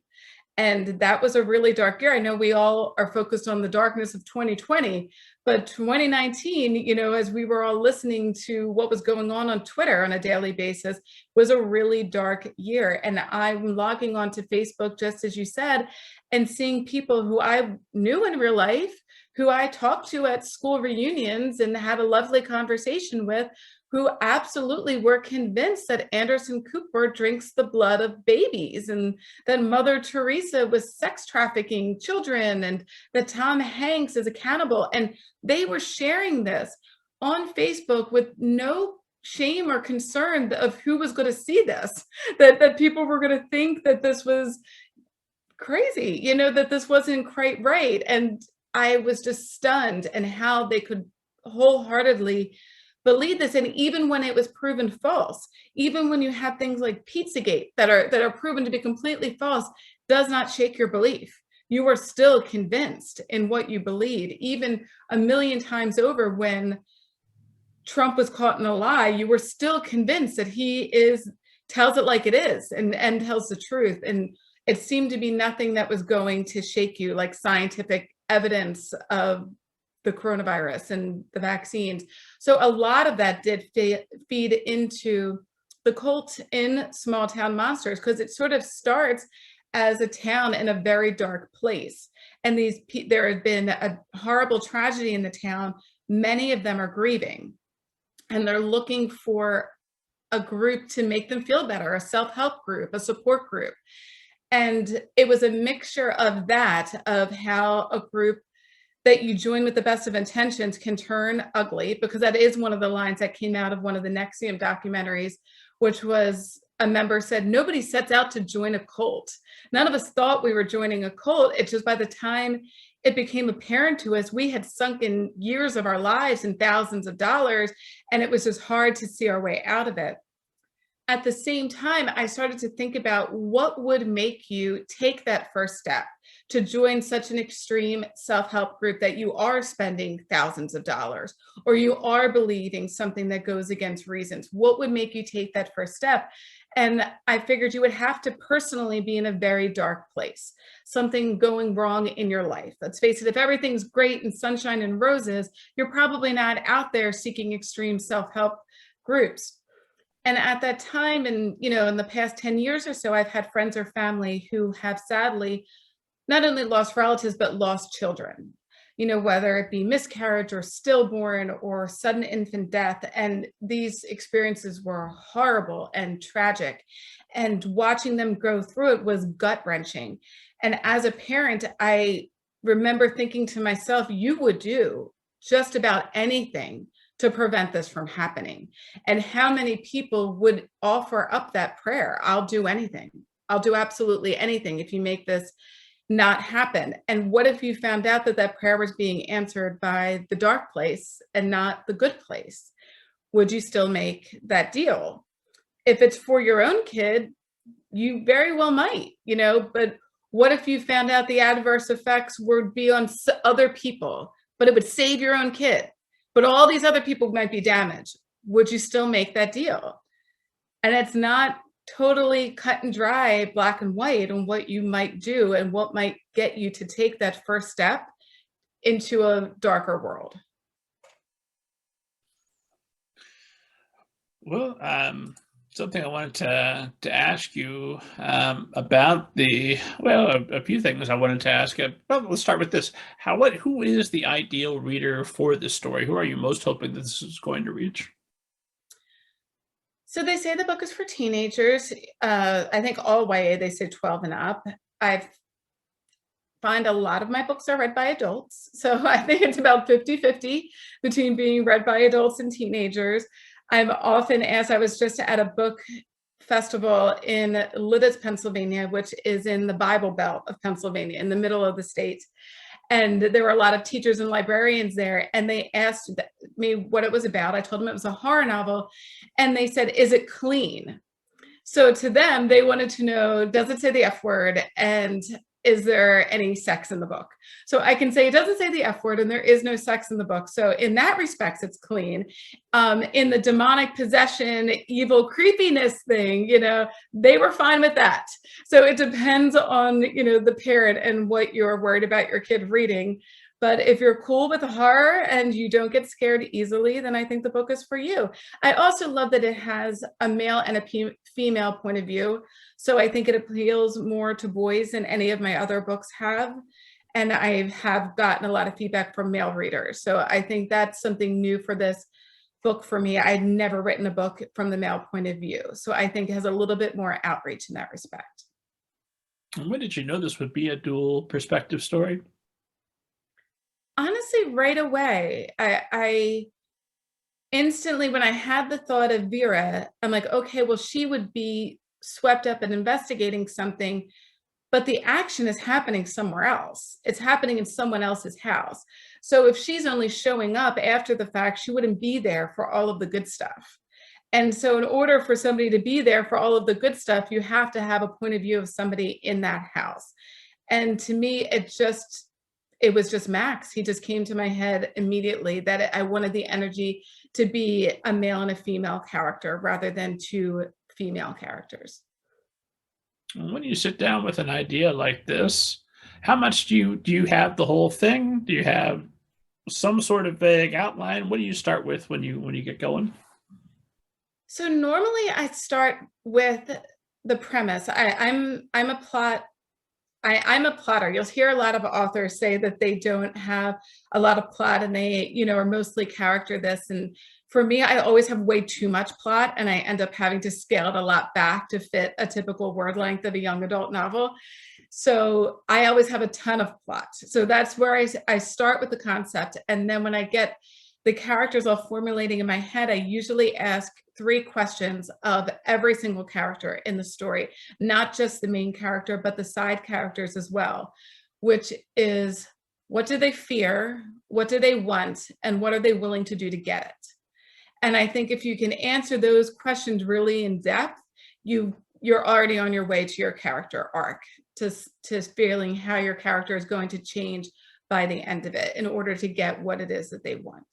And that was a really dark year. I know we all are focused on the darkness of 2020, but 2019, as we were all listening to what was going on Twitter on a daily basis, was a really dark year. And I'm logging onto Facebook, just as you said, and seeing people who I knew in real life, who I talked to at school reunions and had a lovely conversation with, who absolutely were convinced that Anderson Cooper drinks the blood of babies, and that Mother Teresa was sex trafficking children, and that Tom Hanks is a cannibal. And they were sharing this on Facebook with no shame or concern of who was going to see this, that people were going to think that this was crazy, that this wasn't quite right. And I was just stunned and how they could wholeheartedly believe this. And even when it was proven false, even when you have things like Pizzagate that are proven to be completely false, does not shake your belief. You are still convinced in what you believe, even a million times over. When Trump was caught in a lie, you were still convinced that he tells it like it is and tells the truth. And it seemed to be nothing that was going to shake you, like scientific evidence of the coronavirus and the vaccines. So a lot of that did feed into the cult in Small Town Monsters, because it sort of starts as a town in a very dark place. And there had been a horrible tragedy in the town. Many of them are grieving, and they're looking for a group to make them feel better, a self-help group, a support group. And it was a mixture of that, of how a group that you join with the best of intentions can turn ugly, because that is one of the lines that came out of one of the NXIVM documentaries, which was a member said, nobody sets out to join a cult. None of us thought we were joining a cult. It's just by the time it became apparent to us, we had sunk in years of our lives and thousands of dollars, and it was just hard to see our way out of it. At the same time, I started to think about what would make you take that first step to join such an extreme self-help group that you are spending thousands of dollars, or you are believing something that goes against reasons. What would make you take that first step? And I figured you would have to personally be in a very dark place, something going wrong in your life. Let's face it, if everything's great and sunshine and roses, you're probably not out there seeking extreme self-help groups. And at that time, and in the past 10 years or so, I've had friends or family who have sadly not only lost relatives, but lost children, whether it be miscarriage or stillborn or sudden infant death. And these experiences were horrible and tragic. And watching them go through it was gut-wrenching. And as a parent, I remember thinking to myself, you would do just about anything to prevent this from happening. And how many people would offer up that prayer? I'll do anything. I'll do absolutely anything if you make this not happen. And what if you found out that that prayer was being answered by the dark place and not the good place? Would you still make that deal? If it's for your own kid, you very well might, but what if you found out the adverse effects would be on other people, but it would save your own kid, but all these other people might be damaged? Would you still make that deal? And it's not totally cut and dry, black and white, on what you might do and what might get you to take that first step into a darker world. Well, something I wanted to ask you about a few things I wanted to ask. Well, let's start with this. Who is the ideal reader for this story? Who are you most hoping that this is going to reach? So they say the book is for teenagers. I think all YA, they say 12 and up. I find a lot of my books are read by adults. So I think it's about 50-50 between being read by adults and teenagers. I'm often asked, I was just at a book festival in Lititz, Pennsylvania, which is in the Bible Belt of Pennsylvania, in the middle of the state. And there were a lot of teachers and librarians there, and they asked me what it was about. I told them it was a horror novel, and they said, is it clean? So to them, they wanted to know, does it say the F word? And is there any sex in the book? So I can say it doesn't say the F word and there is no sex in the book. So in that respect, it's clean. In the demonic possession, evil creepiness thing, they were fine with that. So it depends on, the parent and what you're worried about your kid reading. But if you're cool with horror and you don't get scared easily, then I think the book is for you. I also love that it has a male and a female point of view. So I think it appeals more to boys than any of my other books have. And I have gotten a lot of feedback from male readers. So I think that's something new for this book for me. I'd never written a book from the male point of view. So I think it has a little bit more outreach in that respect. And when did you know this would be a dual perspective story? Honestly, right away. I instantly, when I had the thought of Vera, I'm like, okay, well, she would be swept up in investigating something, but the action is happening somewhere else. It's happening in someone else's house. So if she's only showing up after the fact, she wouldn't be there for all of the good stuff. And so in order for somebody to be there for all of the good stuff, you have to have a point of view of somebody in that house. And to me, it was just Max. He just came to my head immediately that I wanted the energy to be a male and a female character rather than two female characters. When you sit down with an idea like this, how much do you have the whole thing? Do you have some sort of vague outline? What do you start with when you get going? So normally I start with the premise. I'm a plotter. You'll hear a lot of authors say that they don't have a lot of plot and they, are mostly character this. And for me, I always have way too much plot and I end up having to scale it a lot back to fit a typical word length of a young adult novel. So I always have a ton of plot. So that's where I start with the concept. And then when I get the characters all formulating in my head, I usually ask 3 questions of every single character in the story, not just the main character, but the side characters as well, which is, what do they fear? What do they want? And what are they willing to do to get it? And I think if you can answer those questions really in depth, you're already on your way to your character arc, to feeling how your character is going to change by the end of it in order to get what it is that they want.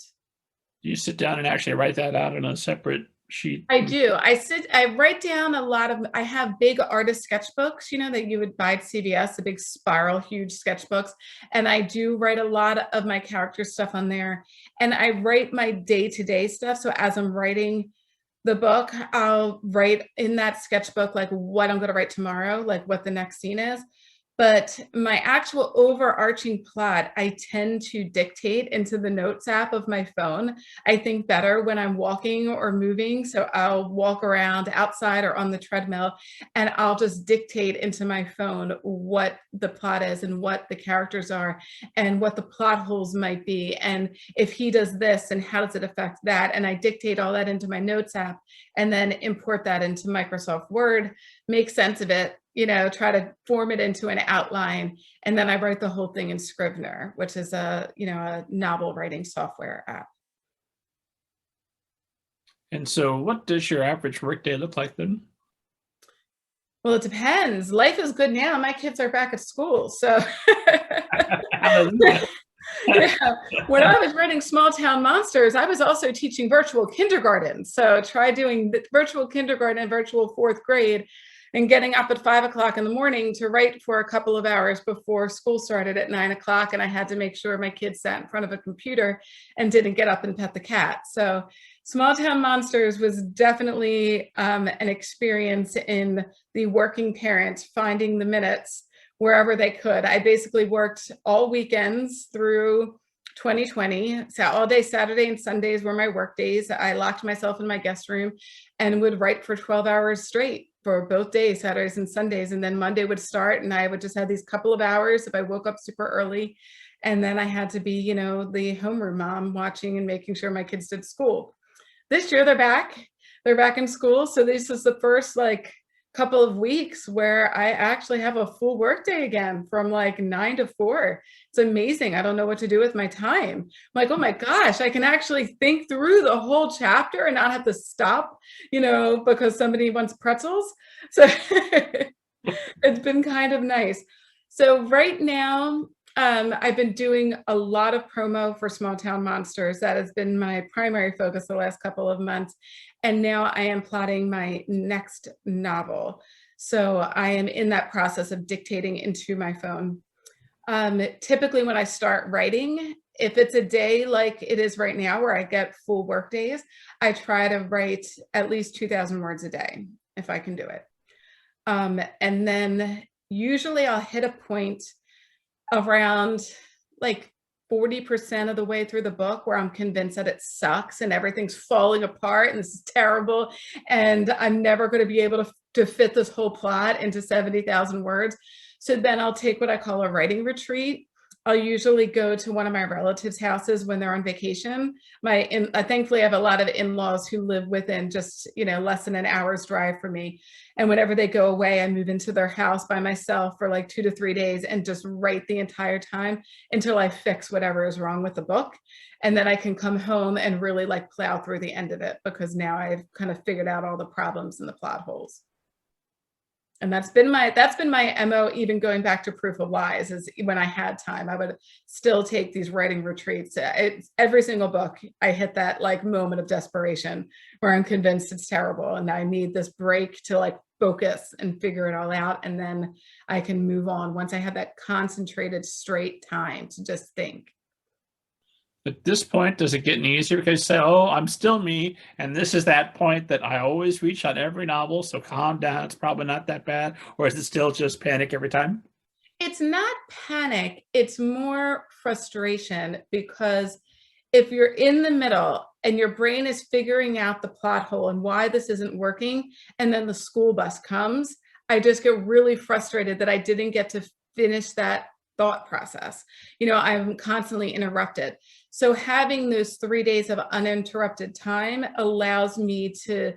Do you sit down and actually write that out on a separate sheet? I do. I write down I have big artist sketchbooks, that you would buy at CVS, the big spiral, huge sketchbooks. And I do write a lot of my character stuff on there. And I write my day-to-day stuff. So as I'm writing the book, I'll write in that sketchbook, like what I'm going to write tomorrow, like what the next scene is. But my actual overarching plot, I tend to dictate into the notes app of my phone. I think better when I'm walking or moving. So I'll walk around outside or on the treadmill and I'll just dictate into my phone what the plot is and what the characters are and what the plot holes might be. And if he does this and how does it affect that? And I dictate all that into my notes app and then import that into Microsoft Word, make sense of it, try to form it into an outline. And then I write the whole thing in Scrivener, which is a novel writing software app. And so what does your average workday look like then? Well, it depends. Life is good now. My kids are back at school. So yeah. When I was writing Small Town Monsters, I was also teaching virtual kindergarten. So try doing the virtual kindergarten and virtual 4th grade and getting up at 5 o'clock in the morning to write for a couple of hours before school started at 9 o'clock. And I had to make sure my kids sat in front of a computer and didn't get up and pet the cat. So Small Town Monsters was definitely an experience in the working parent finding the minutes wherever they could. I basically worked all weekends through 2020. So all day Saturday and Sundays were my work days. I locked myself in my guest room and would write for 12 hours straight for both days, Saturdays and Sundays. And then Monday would start and I would just have these couple of hours if I woke up super early. And then I had to be, the homeroom mom watching and making sure my kids did school. This year they're back in school. So this is the first couple of weeks where I actually have a full workday again from 9 to 4. It's amazing. I don't know what to do with my time. I'm oh my gosh, I can actually think through the whole chapter and not have to stop, because somebody wants pretzels. So it's been kind of nice. So right now, I've been doing a lot of promo for Small Town Monsters. That has been my primary focus the last couple of months. And now I am plotting my next novel. So I am in that process of dictating into my phone. Typically when I start writing, if it's a day like it is right now where I get full work days, I try to write at least 2,000 words a day if I can do it. And then usually I'll hit a point around 40% of the way through the book where I'm convinced that it sucks and everything's falling apart and this is terrible and I'm never going to be able to fit this whole plot into 70,000 words. So then I'll take what I call a writing retreat I'll usually go to one of my relatives' houses when they're on vacation. Thankfully, I have a lot of in-laws who live within just, less than an hour's drive from me. And whenever they go away, I move into their house by myself for like 2 to 3 days and just write the entire time until I fix whatever is wrong with the book. And then I can come home and really like plow through the end of it, because now I've kind of figured out all the problems and the plot holes. And that's been my MO, even going back to Proof of Lies, is when I had time, I would still take these writing retreats. Every single book, I hit that like moment of desperation where I'm convinced it's terrible and I need this break to like focus and figure it all out. And then I can move on once I have that concentrated, straight time to just think. At this point, does it get any easier because you say, oh, I'm still me, and this is that point that I always reach on every novel, so calm down, it's probably not that bad? Or is it still just panic every time? It's not panic, it's more frustration, because if you're in the middle and your brain is figuring out the plot hole and why this isn't working, and then the school bus comes, I just get really frustrated that I didn't get to finish that thought process. I'm constantly interrupted. So having those 3 days of uninterrupted time allows me to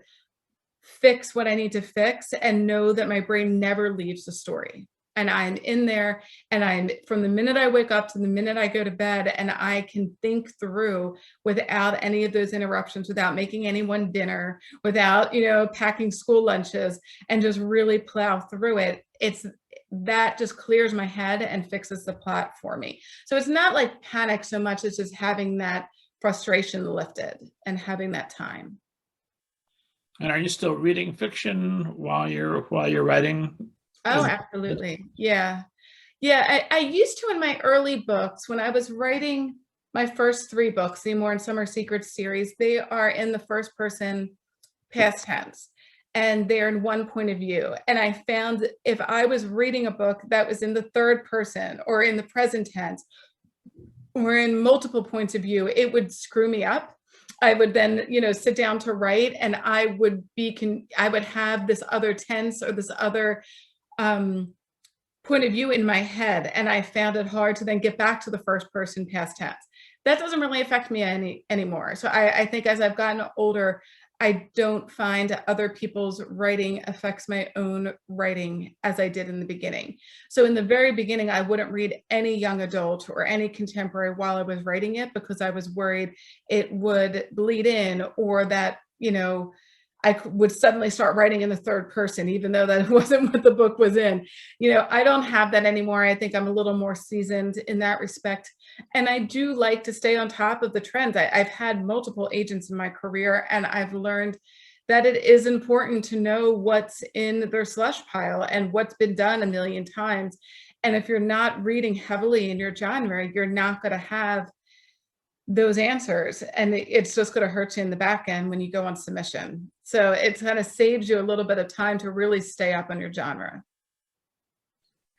fix what I need to fix and know that my brain never leaves the story. And I'm in there, and I'm from the minute I wake up to the minute I go to bed, and I can think through without any of those interruptions, without making anyone dinner, without, packing school lunches, and just really plow through it. That just clears my head and fixes the plot for me. So it's not like panic so much as just having that frustration lifted and having that time. And are you still reading fiction while you're writing? Oh, absolutely. Yeah. Yeah. I used to in my early books, when I was writing my first 3 books, the More and Summer Secrets series, they are in the first person past tense, and they're in one point of view. And I found if I was reading a book that was in the third person or in the present tense or in multiple points of view, it would screw me up. I would then, sit down to write, and I would have this other tense or this other point of view in my head, and I found it hard to then get back to the first person past tense. That doesn't really affect me anymore. So I think as I've gotten older, I don't find other people's writing affects my own writing as I did in the beginning. So in the very beginning, I wouldn't read any young adult or any contemporary while I was writing it, because I was worried it would bleed in, or that, I would suddenly start writing in the third person, even though that wasn't what the book was in. I don't have that anymore. I think I'm a little more seasoned in that respect. And I do like to stay on top of the trends. I've had multiple agents in my career, and I've learned that it is important to know what's in their slush pile and what's been done a million times. And if you're not reading heavily in your genre, you're not going to have those answers, and it's just going to hurt you in the back end when you go on submission. So it kind of saves you a little bit of time to really stay up on your genre.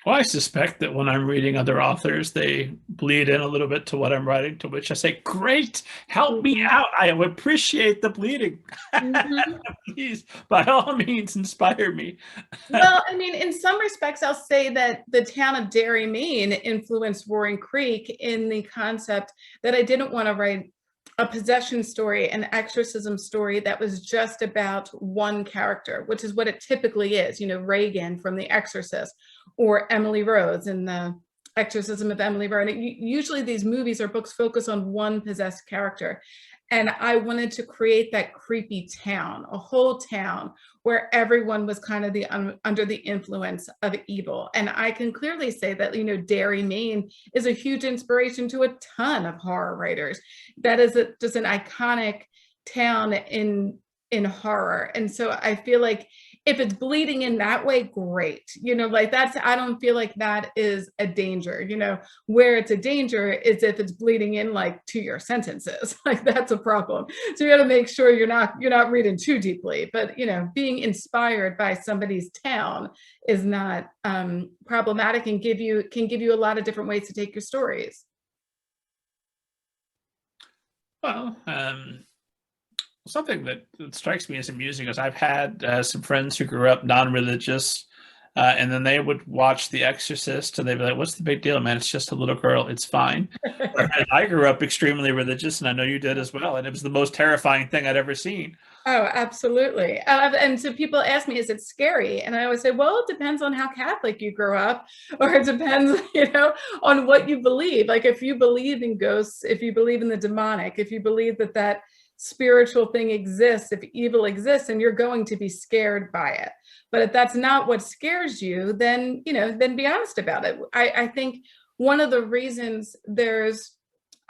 Well, I suspect that when I'm reading other authors, they bleed in a little bit to what I'm writing, to which I say, great, help me out. I appreciate the bleeding. Please, by all means, inspire me. Well, in some respects, I'll say that the town of Derry, Maine influenced Roaring Creek in the concept that I didn't want to write a possession story, an exorcism story that was just about one character, which is what it typically is, Reagan from The Exorcist, or Emily Rose in The Exorcism of Emily Rose. Usually these movies or books focus on one possessed character. And I wanted to create that creepy town, a whole town where everyone was kind of under the influence of evil. And I can clearly say that, Derry, Maine is a huge inspiration to a ton of horror writers. That is just an iconic town in horror. And so I feel like if it's bleeding in that way, great. I don't feel like that is a danger. Where it's a danger is if it's bleeding in like to your sentences. Like that's a problem. So you got to make sure you're not reading too deeply. But being inspired by somebody's town is not problematic, and can give you a lot of different ways to take your stories. Well, something that strikes me as amusing is I've had some friends who grew up non-religious, and then they would watch The Exorcist, and they'd be like, "What's the big deal, man? It's just a little girl. It's fine." And I grew up extremely religious, and I know you did as well. And it was the most terrifying thing I'd ever seen. Oh, absolutely. And so people ask me, is it scary? And I always say, well, it depends on how Catholic you grew up, or it depends, on what you believe. Like if you believe in ghosts, if you believe in the demonic, if you believe that that spiritual thing exists, if evil exists, and you're going to be scared by it. But if that's not what scares you, then, then be honest about it. I think one of the reasons there's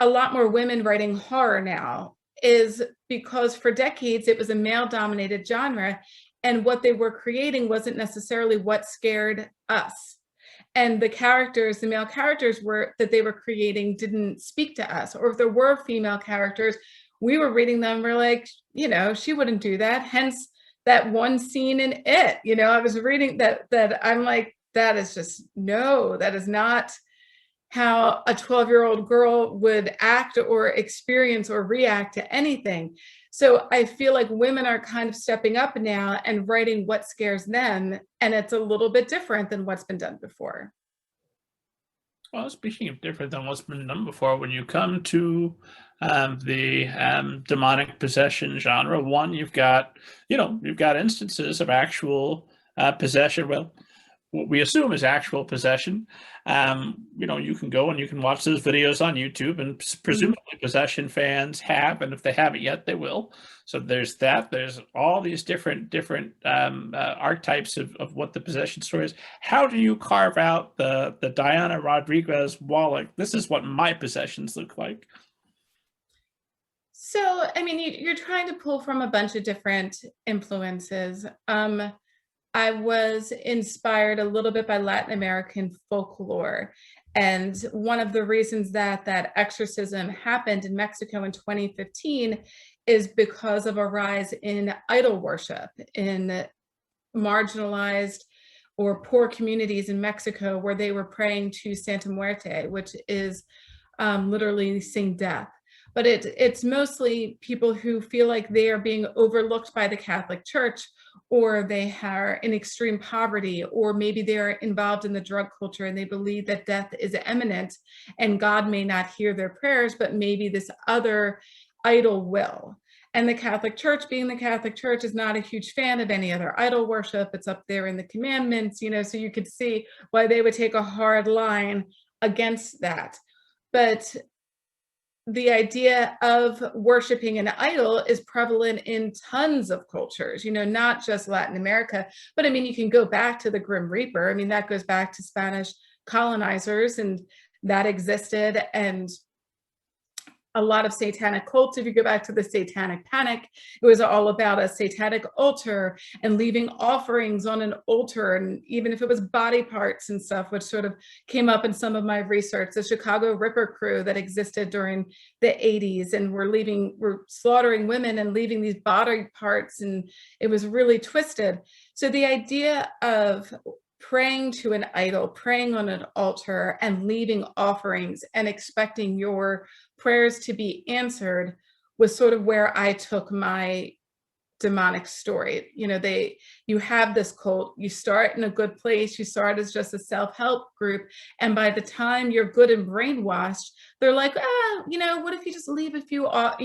a lot more women writing horror now is because for decades it was a male-dominated genre, and what they were creating wasn't necessarily what scared us. And the male characters that they were creating didn't speak to us. Or if there were female characters, we were reading them, we're like, she wouldn't do that. Hence that one scene in It. I was reading that I'm like, that is not how a 12-year-old girl would act or experience or react to anything. So I feel like women are kind of stepping up now and writing what scares them, and it's a little bit different than what's been done before. Well, speaking of different than what's been done before, when you come to the demonic possession genre, one, you've got instances of actual possession. Well, what we assume is actual possession. You can go and you can watch those videos on YouTube, and presumably possession fans have, and if they haven't yet, they will. So there's that. There's all these different archetypes of what the possession story is. How do you carve out the Diana Rodriguez Wallach? This is what my possessions look like. So, you're trying to pull from a bunch of different influences. I was inspired a little bit by Latin American folklore. And one of the reasons that exorcism happened in Mexico in 2015 is because of a rise in idol worship in marginalized or poor communities in Mexico, where they were praying to Santa Muerte, which is literally Saint Death. But it's mostly people who feel like they are being overlooked by the Catholic Church, or they are in extreme poverty, or maybe they're involved in the drug culture and they believe that death is imminent and God may not hear their prayers, but maybe this other idol will. And the Catholic Church, being the Catholic Church, is not a huge fan of any other idol worship. It's up there in the commandments, so you could see why they would take a hard line against that. But the idea of worshiping an idol is prevalent in tons of cultures, not just Latin America, but you can go back to the Grim Reaper. That goes back to Spanish colonizers, and that existed. And a lot of satanic cults, if you go back to the Satanic Panic, it was all about a satanic altar and leaving offerings on an altar. And even if it was body parts and stuff, which sort of came up in some of my research, the Chicago Ripper crew that existed during the 80s, and were slaughtering women and leaving these body parts, and it was really twisted. So the idea of praying to an idol, praying on an altar, and leaving offerings and expecting your prayers to be answered was sort of where I took my demonic story. You have this cult, you start in a good place, you start as just a self-help group, and by the time you're good and brainwashed, they're like, what if you just leave a few, let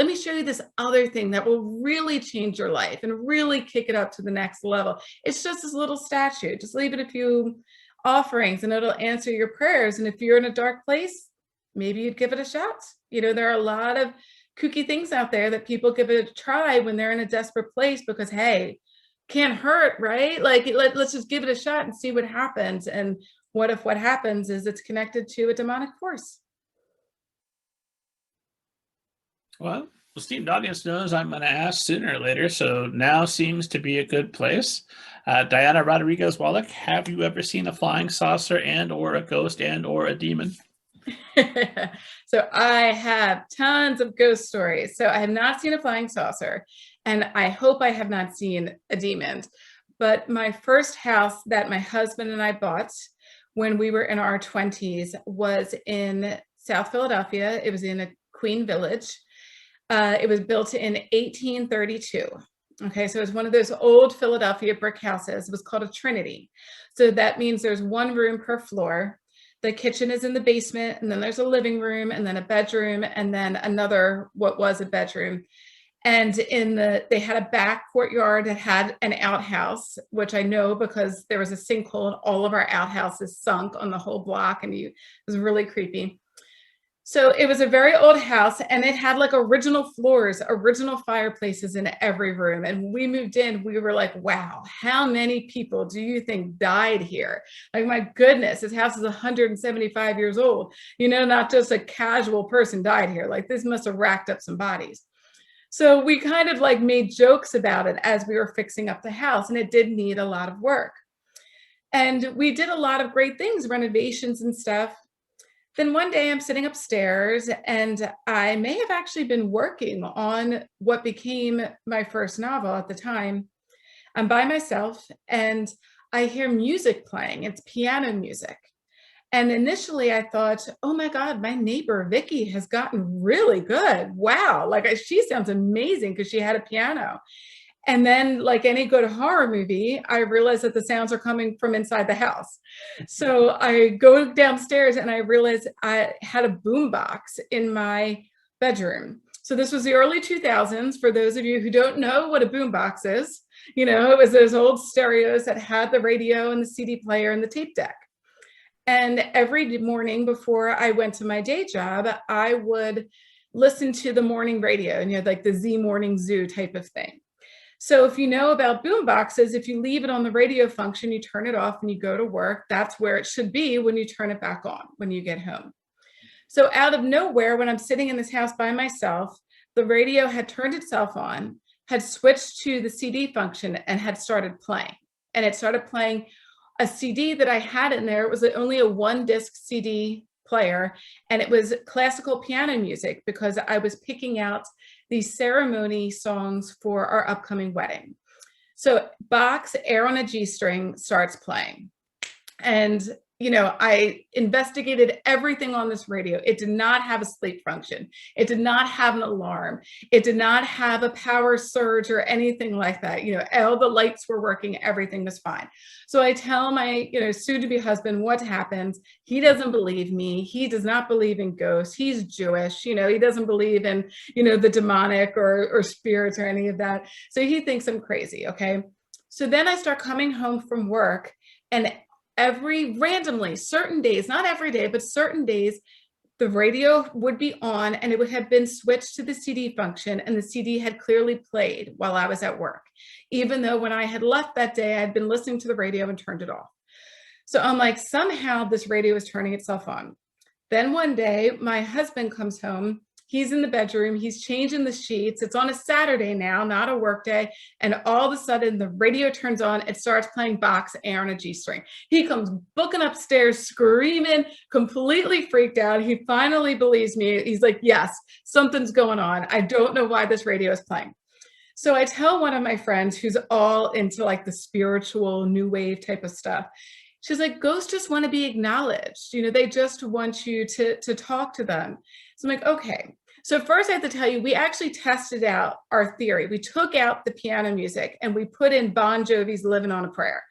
me show you this other thing that will really change your life and really kick it up to the next level. It's just this little statue, just leave it a few offerings and it'll answer your prayers. And if you're in a dark place, maybe you'd give it a shot. There are a lot of kooky things out there that people give it a try when they're in a desperate place, because, hey, can't hurt, right? Like, let's just give it a shot and see what happens. And what if what happens is it's connected to a demonic force? Well, the esteemed audience knows I'm going to ask sooner or later, so now seems to be a good place. Diana Rodriguez Wallach, have you ever seen a flying saucer and or a ghost and or a demon? So I have tons of ghost stories. So I have not seen a flying saucer, and I hope I have not seen a demon. But my first house that my husband and I bought when we were in our 20s was in South Philadelphia. It was in a Queen Village. It was built in 1832. Okay, so it's one of those old Philadelphia brick houses. It was called a Trinity. So that means there's one room per floor. The kitchen is in the basement, and then there's a living room, and then a bedroom, and then another, what was a bedroom. And they had a back courtyard that had an outhouse, which I know because there was a sinkhole and all of our outhouses sunk on the whole block, and it was really creepy. So it was a very old house, and it had like original floors, original fireplaces in every room. And when we moved in, we were like, wow, how many people do you think died here? Like, my goodness, this house is 175 years old. You know, not just a casual person died here. Like, this must have racked up some bodies. So we kind of like made jokes about it as we were fixing up the house, and it did need a lot of work. And we did a lot of great things, renovations and stuff. Then one day I'm sitting upstairs, and I may have actually been working on what became my first novel at the time. I'm by myself, and I hear music playing. It's piano music. And initially I thought, oh my God, my neighbor Vicky has gotten really good. Wow, like she sounds amazing because she had a piano. And then, like any good horror movie, I realized that the sounds are coming from inside the house. So I go downstairs, and I realized I had a boombox in my bedroom. So this was the early 2000s. For those of you who don't know what a boombox is, you know, it was those old stereos that had the radio and the CD player and the tape deck. And every morning before I went to my day job, I would listen to the morning radio, and you know, like the Z Morning Zoo type of thing. So if you know about boom boxes, if you leave it on the radio function, you turn it off and you go to work, that's where it should be when you turn it back on, when you get home. So out of nowhere, when I'm sitting in this house by myself, the radio had turned itself on, had switched to the CD function, and had started playing. And it started playing a CD that I had in there. It was only a 1-disc CD player, and it was classical piano music because I was picking out these ceremony songs for our upcoming wedding. So Bach's Air on a G String starts playing. And, you know, I investigated everything on this radio. It did not have a sleep function. It did not have an alarm. It did not have a power surge or anything like that. You know, all the lights were working. Everything was fine. So I tell my, you know, soon-to-be husband what happens. He doesn't believe me. He does not believe in ghosts. He's Jewish. You know, he doesn't believe in, you know, the demonic or spirits or any of that. So he thinks I'm crazy. Okay. So then I start coming home from work, and randomly, certain days, not every day, but certain days, the radio would be on, and it would have been switched to the CD function, and the CD had clearly played while I was at work, even though when I had left that day, I had been listening to the radio and turned it off. So I'm like, somehow this radio is turning itself on. Then one day, my husband comes home. He's in the bedroom. He's changing the sheets. It's on a Saturday now, not a work day. And all of a sudden, the radio turns on. It starts playing Bach's Air on a G String. He comes booking upstairs, screaming, completely freaked out. He finally believes me. He's like, yes, something's going on. I don't know why this radio is playing. So I tell one of my friends who's all into like the spiritual new wave type of stuff. She's like, ghosts just want to be acknowledged. You know, they just want you to talk to them. So I'm like, okay. So first I have to tell you, we actually tested out our theory. We took out the piano music and we put in Bon Jovi's Living on a Prayer.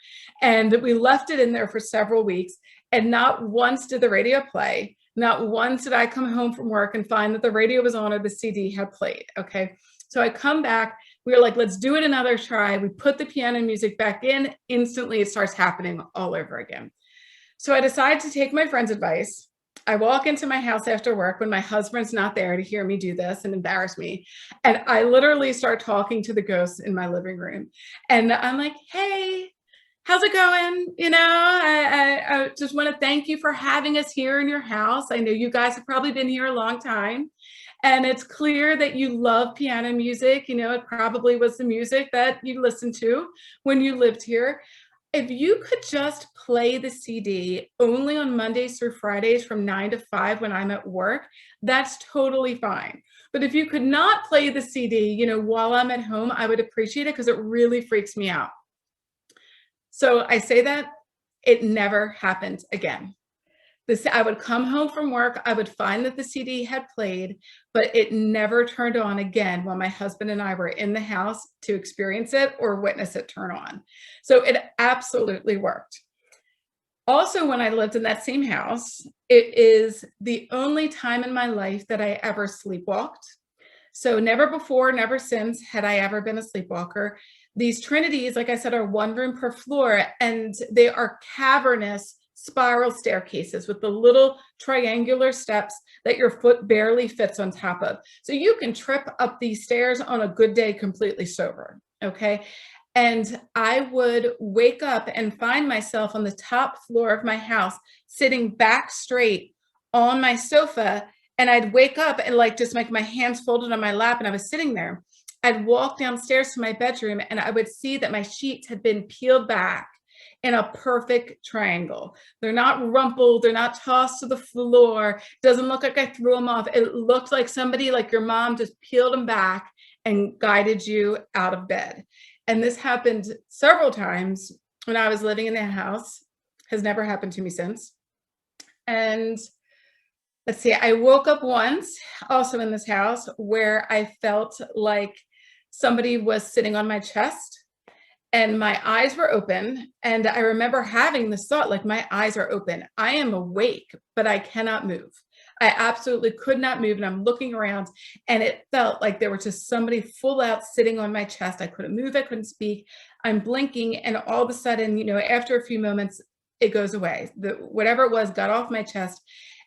And we left it in there for several weeks. And not once did the radio play. Not once did I come home from work and find that the radio was on or the CD had played. Okay. So I come back. We were like, let's do it another try. We put the piano music back in. Instantly, it starts happening all over again. So I decide to take my friend's advice. I walk into my house after work when my husband's not there to hear me do this and embarrass me. And I literally start talking to the ghosts in my living room. And I'm like, hey, how's it going? You know, I just want to thank you for having us here in your house. I know you guys have probably been here a long time. And it's clear that you love piano music. You know, it probably was the music that you listened to when you lived here. If you could just play the CD only on Mondays through Fridays from 9 to 5 when I'm at work, that's totally fine. But if you could not play the CD, you know, while I'm at home, I would appreciate it because it really freaks me out. So I say that it never happened again. I would come home from work, I would find that the CD had played, but it never turned on again when my husband and I were in the house to experience it or witness it turn on. So it absolutely worked. Also, when I lived in that same house, it is the only time in my life that I ever sleepwalked. So never before, never since had I ever been a sleepwalker. These trinities, like I said, are one room per floor, and they are cavernous spiral staircases with the little triangular steps that your foot barely fits on top of. So you can trip up these stairs on a good day completely sober, okay? And I would wake up and find myself on the top floor of my house, sitting back straight on my sofa, and I'd wake up and like just like my hands folded on my lap and I was sitting there. I'd walk downstairs to my bedroom and I would see that my sheets had been peeled back in a perfect triangle. They're not rumpled, they're not tossed to the floor. Doesn't look like I threw them off. It looked like somebody, like your mom, just peeled them back and guided you out of bed. And this happened several times when I was living in the house. Has never happened to me since. And let's see, I woke up once also in this house where I felt like somebody was sitting on my chest and my eyes were open. And I remember having this thought, like, my eyes are open. I am awake, but I cannot move. I absolutely could not move. And I'm looking around and it felt like there was just somebody full out sitting on my chest. I couldn't move. I couldn't speak. I'm blinking. And all of a sudden, you know, after a few moments, it goes away. Whatever it was got off my chest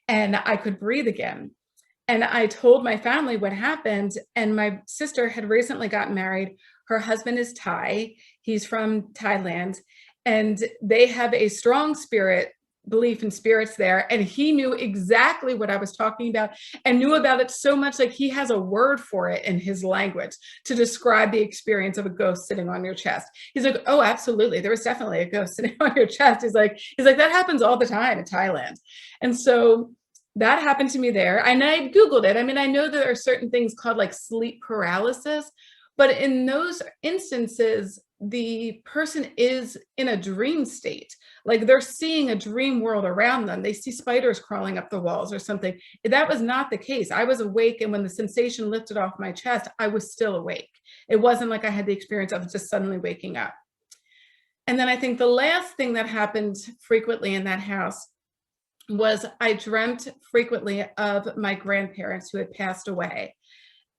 and I could breathe again. And I told my family what happened. And my sister had recently gotten married. Her husband is Thai. He's from Thailand. And they have a strong belief in spirits there. And he knew exactly what I was talking about and knew about it so much, like he has a word for it in his language to describe the experience of a ghost sitting on your chest. He's like, oh, absolutely. There was definitely a ghost sitting on your chest. He's like, that happens all the time in Thailand. And so that happened to me there. And I Googled it. I mean, I know there are certain things called like sleep paralysis, but in those instances, the person is in a dream state. Like they're seeing a dream world around them. They see spiders crawling up the walls or something. That was not the case. I was awake. And when the sensation lifted off my chest, I was still awake. It wasn't like I had the experience of just suddenly waking up. And then I think the last thing that happened frequently in that house was I dreamt frequently of my grandparents who had passed away.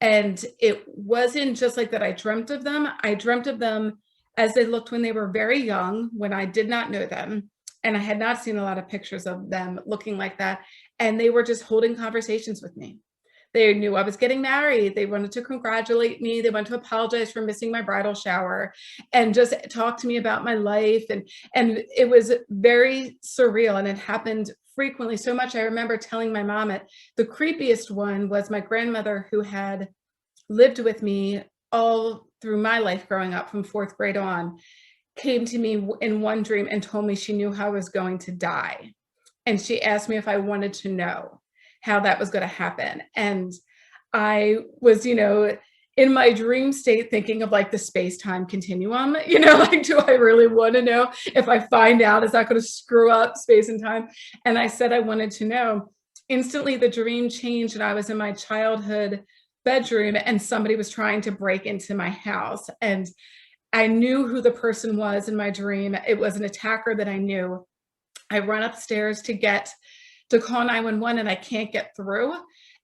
And it wasn't just like that I dreamt of them. I dreamt of them as they looked when they were very young, when I did not know them. And I had not seen a lot of pictures of them looking like that. And they were just holding conversations with me. They knew I was getting married. They wanted to congratulate me. They wanted to apologize for missing my bridal shower and just talk to me about my life. And it was very surreal. And it happened frequently, so much. I remember telling my mom it. The creepiest one was my grandmother, who had lived with me all through my life growing up from 4th grade on, came to me in one dream and told me she knew how I was going to die. And she asked me if I wanted to know how that was going to happen. And I was, in my dream state thinking of like the space-time continuum, like, do I really want to know? If I find out, is that going to screw up space and time? And I said I wanted to know. Instantly, the dream changed and I was in my childhood bedroom and somebody was trying to break into my house. And I knew who the person was in my dream. It was an attacker that I knew. I run upstairs to call 911 and I can't get through.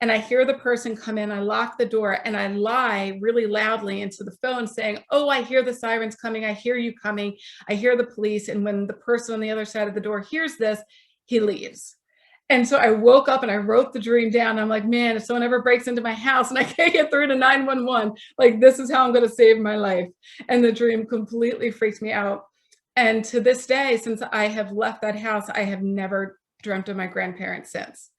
And I hear the person come in, I lock the door and I lie really loudly into the phone saying, oh, I hear the sirens coming. I hear you coming. I hear the police. And when the person on the other side of the door hears this, he leaves. And so I woke up and I wrote the dream down. I'm like, man, if someone ever breaks into my house and I can't get through to 911, like this is how I'm going to save my life. And the dream completely freaked me out. And to this day, since I have left that house, I have never dreamt of my grandparents since.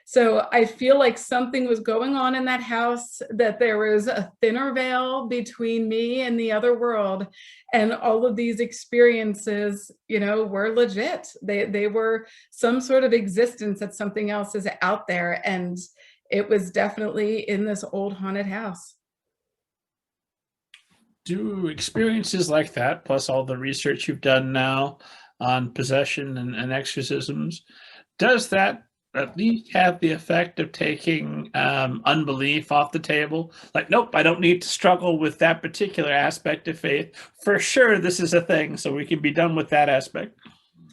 So I feel like something was going on in that house, that there was a thinner veil between me and the other world. And all of these experiences, were legit. They were some sort of existence that something else is out there. And it was definitely in this old haunted house. Do experiences like that, plus all the research you've done now on possession and exorcisms, Does that at least have the effect of taking unbelief off the table? Like, nope, I don't need to struggle with that particular aspect of faith. For sure, this is a thing, so we can be done with that aspect.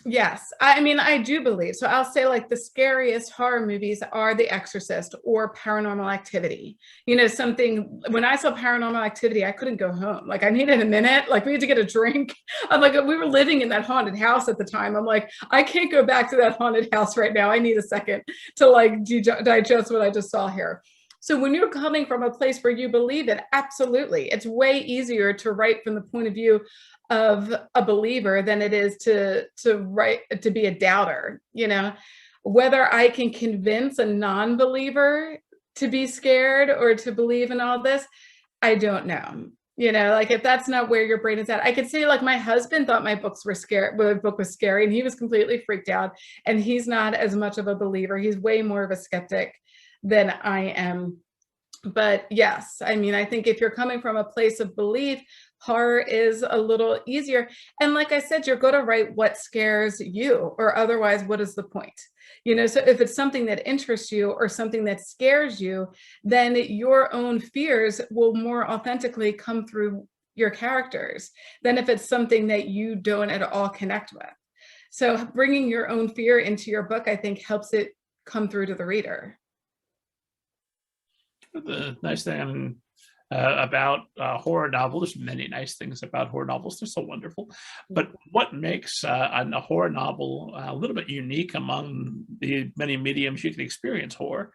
Yes, I mean, I do believe. So I'll say like the scariest horror movies are The Exorcist or Paranormal Activity. You know, something, when I saw Paranormal Activity, I couldn't go home. Like I needed a minute, like we had to get a drink. I'm like, we were living in that haunted house at the time. I'm like, I can't go back to that haunted house right now. I need a second to like digest what I just saw here. So when you're coming from a place where you believe it, absolutely, it's way easier to write from the point of view of a believer than it is to write to be a doubter. You know, whether I can convince a non-believer to be scared or to believe in all this, I don't know. You know, like if that's not where your brain is at, I could say like my husband thought my books were scary, the book was scary, and he was completely freaked out. And he's not as much of a believer. He's way more of a skeptic than I am. But yes, I mean, I think if you're coming from a place of belief, horror is a little easier. And like I said, you're going to write what scares you, or otherwise, what is the point? You know, so if it's something that interests you or something that scares you, then your own fears will more authentically come through your characters than if it's something that you don't at all connect with. So bringing your own fear into your book, I think, helps it come through to the reader. The nice thing about horror novels, there's many nice things about horror novels. They're so wonderful. But what makes a horror novel a little bit unique among the many mediums you can experience horror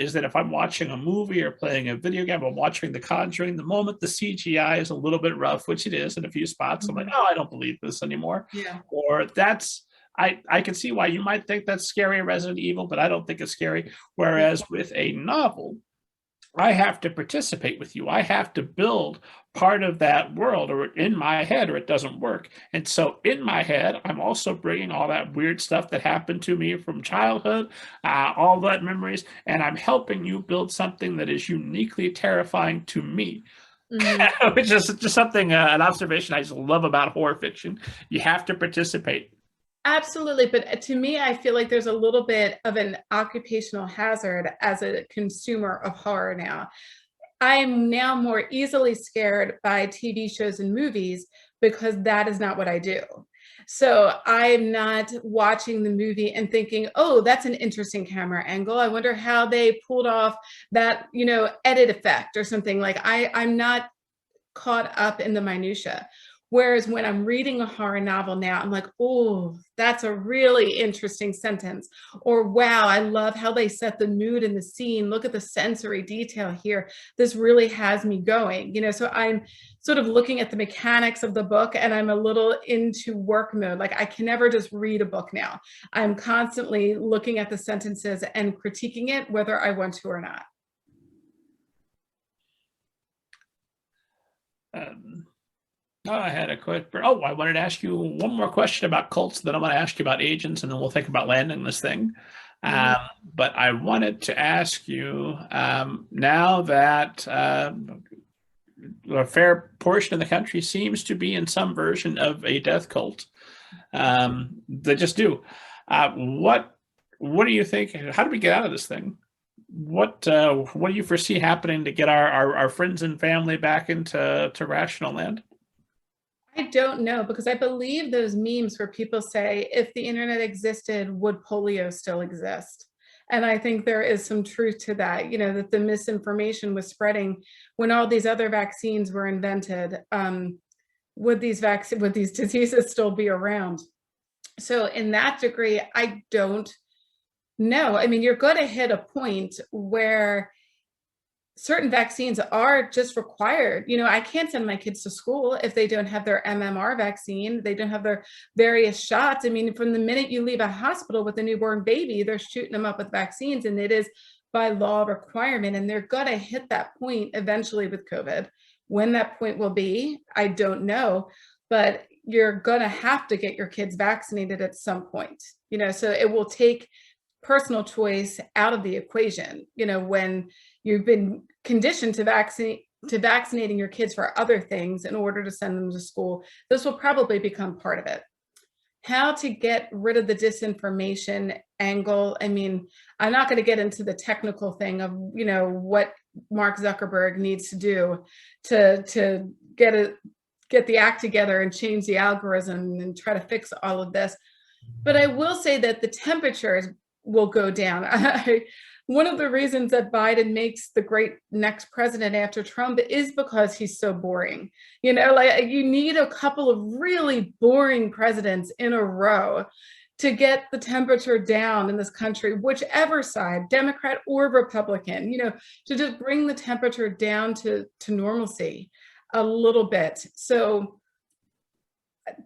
is that if I'm watching a movie or playing a video game or watching The Conjuring, the moment the CGI is a little bit rough, which it is in a few spots, I'm like, oh, I don't believe this anymore. Yeah. Or that's, I can see why you might think that's scary, Resident Evil, but I don't think it's scary. Whereas with a novel, I have to participate with you. I have to build part of that world or in my head, or it doesn't work. And so in my head, I'm also bringing all that weird stuff that happened to me from childhood, all that memories, and I'm helping you build something that is uniquely terrifying to me. Mm-hmm. Which is just something, an observation I just love about horror fiction. You have to participate. Absolutely. But to me, I feel like there's a little bit of an occupational hazard as a consumer of horror now. I'm now more easily scared by TV shows and movies because that is not what I do. So I'm not watching the movie and thinking, oh, that's an interesting camera angle. I wonder how they pulled off that, you know, edit effect or something. Like I'm not caught up in the minutia. Whereas when I'm reading a horror novel now, I'm like, oh, that's a really interesting sentence. Or, wow, I love how they set the mood in the scene. Look at the sensory detail here. This really has me going. You know, so I'm sort of looking at the mechanics of the book and I'm a little into work mode. Like I can never just read a book now. I'm constantly looking at the sentences and critiquing it, whether I want to or not. I had a quick. Oh, I wanted to ask you one more question about cults. Then I'm going to ask you about agents, and then we'll think about landing this thing. Mm-hmm. But I wanted to ask you now that a fair portion of the country seems to be in some version of a death cult. They just do. What do you think? How do we get out of this thing? What do you foresee happening to get our friends and family back into rational land? I don't know, because I believe those memes where people say, if the internet existed, would polio still exist? And I think there is some truth to that, you know, that the misinformation was spreading when all these other vaccines were invented. Would these diseases still be around? So in that degree, I don't know. I mean, you're going to hit a point where certain vaccines are just required. You know, I can't send my kids to school if they don't have their MMR vaccine. They don't have their various shots. I mean, from the minute you leave a hospital with a newborn baby, they're shooting them up with vaccines, and it is by law requirement. And they're going to hit that point eventually with COVID. When that point will be, I don't know, but you're going to have to get your kids vaccinated at some point, you know, so it will take personal choice out of the equation. You know, when you've been conditioned to vaccinating your kids for other things in order to send them to school, this will probably become part of it. how to get rid of the disinformation angle. I mean, I'm not going to get into the technical thing of, you know, what Mark Zuckerberg needs to do to get the act together and change the algorithm and try to fix all of this. But I will say that the temperatures will go down. One of the reasons that Biden makes the great next president after Trump is because he's so boring. You know, like you need a couple of really boring presidents in a row to get the temperature down in this country, whichever side, Democrat or Republican, you know, to just bring the temperature down to normalcy a little bit. So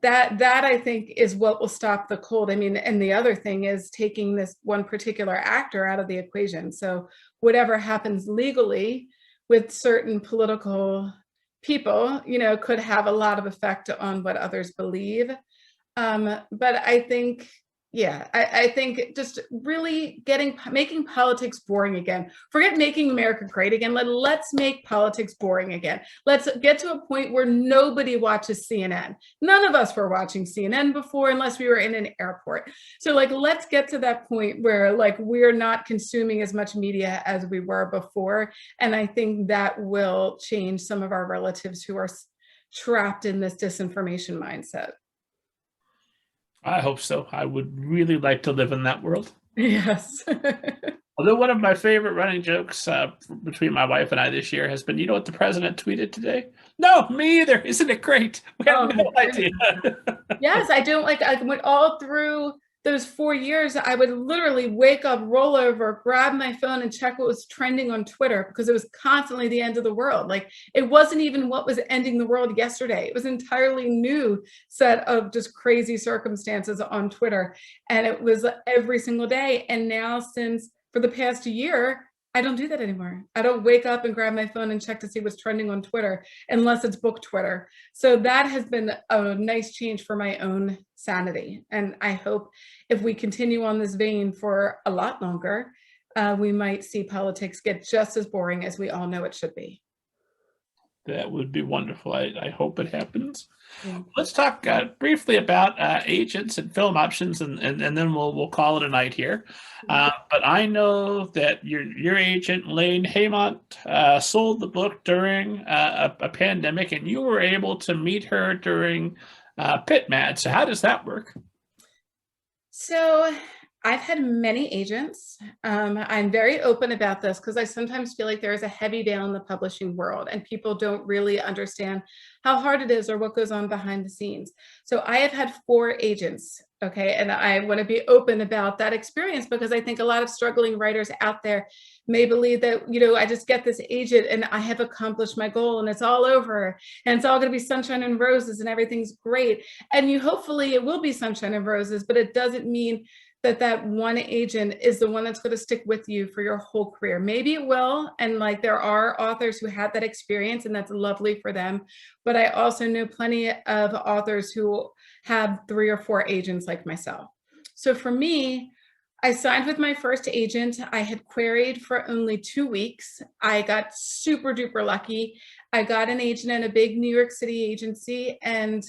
that I think is what will stop the cold. I mean, and the other thing is taking this one particular actor out of the equation. So whatever happens legally with certain political people, you know, could have a lot of effect on what others believe. But I think, yeah, I think just really making politics boring again. Forget making America great again. Let's make politics boring again. Let's get to a point where nobody watches CNN. None of us were watching CNN before unless we were in an airport. So like, let's get to that point where like we're not consuming as much media as we were before. And I think that will change some of our relatives who are trapped in this disinformation mindset. I hope so. I would really like to live in that world. Yes. Although one of my favorite running jokes between my wife and I this year has been, you know what the president tweeted today? No, me either. Isn't it great? We have no idea. Yes, I don't like, I went all through those 4 years, I would literally wake up, roll over, grab my phone and check what was trending on Twitter because it was constantly the end of the world. Like it wasn't even what was ending the world yesterday. It was an entirely new set of just crazy circumstances on Twitter. And it was every single day. And now for the past year, I don't do that anymore. I don't wake up and grab my phone and check to see what's trending on Twitter unless it's book Twitter. So that has been a nice change for my own sanity. And I hope if we continue on this vein for a lot longer, we might see politics get just as boring as we all know it should be. That would be wonderful. I hope it happens. Yeah. Let's talk briefly about agents and film options, and then we'll call it a night here. But I know that your agent, Lane Haymont, sold the book during a pandemic, and you were able to meet her during PitMad. So how does that work? So I've had many agents. I'm very open about this because I sometimes feel like there is a heavy veil in the publishing world and people don't really understand how hard it is or what goes on behind the scenes. So I have had 4 agents, okay? And I want to be open about that experience because I think a lot of struggling writers out there may believe that, you know, I just get this agent and I have accomplished my goal and it's all over and it's all going to be sunshine and roses and everything's great. And hopefully it will be sunshine and roses, but it doesn't mean that one agent is the one that's going to stick with you for your whole career. Maybe it will. And like there are authors who had that experience and that's lovely for them. But I also know plenty of authors who have 3 or 4 agents like myself. So for me, I signed with my first agent. I had queried for only 2 weeks. I got super duper lucky. I got an agent at a big New York City agency and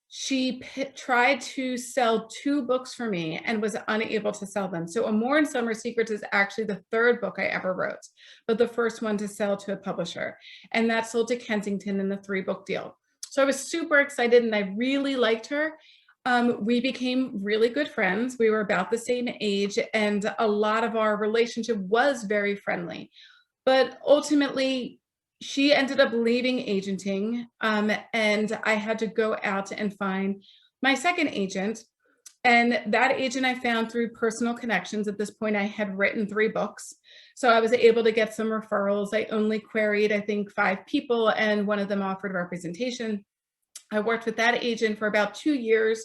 she tried to sell 2 books for me and was unable to sell them. So Amore and Summer Secrets is actually the 3rd book I ever wrote, but the first one to sell to a publisher. And that sold to Kensington in the 3-book deal. So I was super excited and I really liked her. We became really good friends. We were about the same age and a lot of our relationship was very friendly. But ultimately, she ended up leaving agenting and I had to go out and find my second agent. And that agent I found through personal connections. At this point, I had written 3 books. So I was able to get some referrals. I only queried, I think, 5 people and one of them offered representation. I worked with that agent for about 2 years.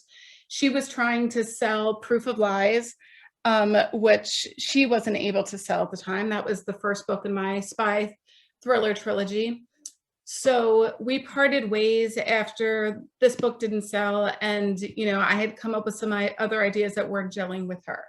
She was trying to sell Proof of Lies, which she wasn't able to sell at the time. That was the first book in my spy thriller trilogy. So we parted ways after this book didn't sell. And, I had come up with some other ideas that weren't gelling with her.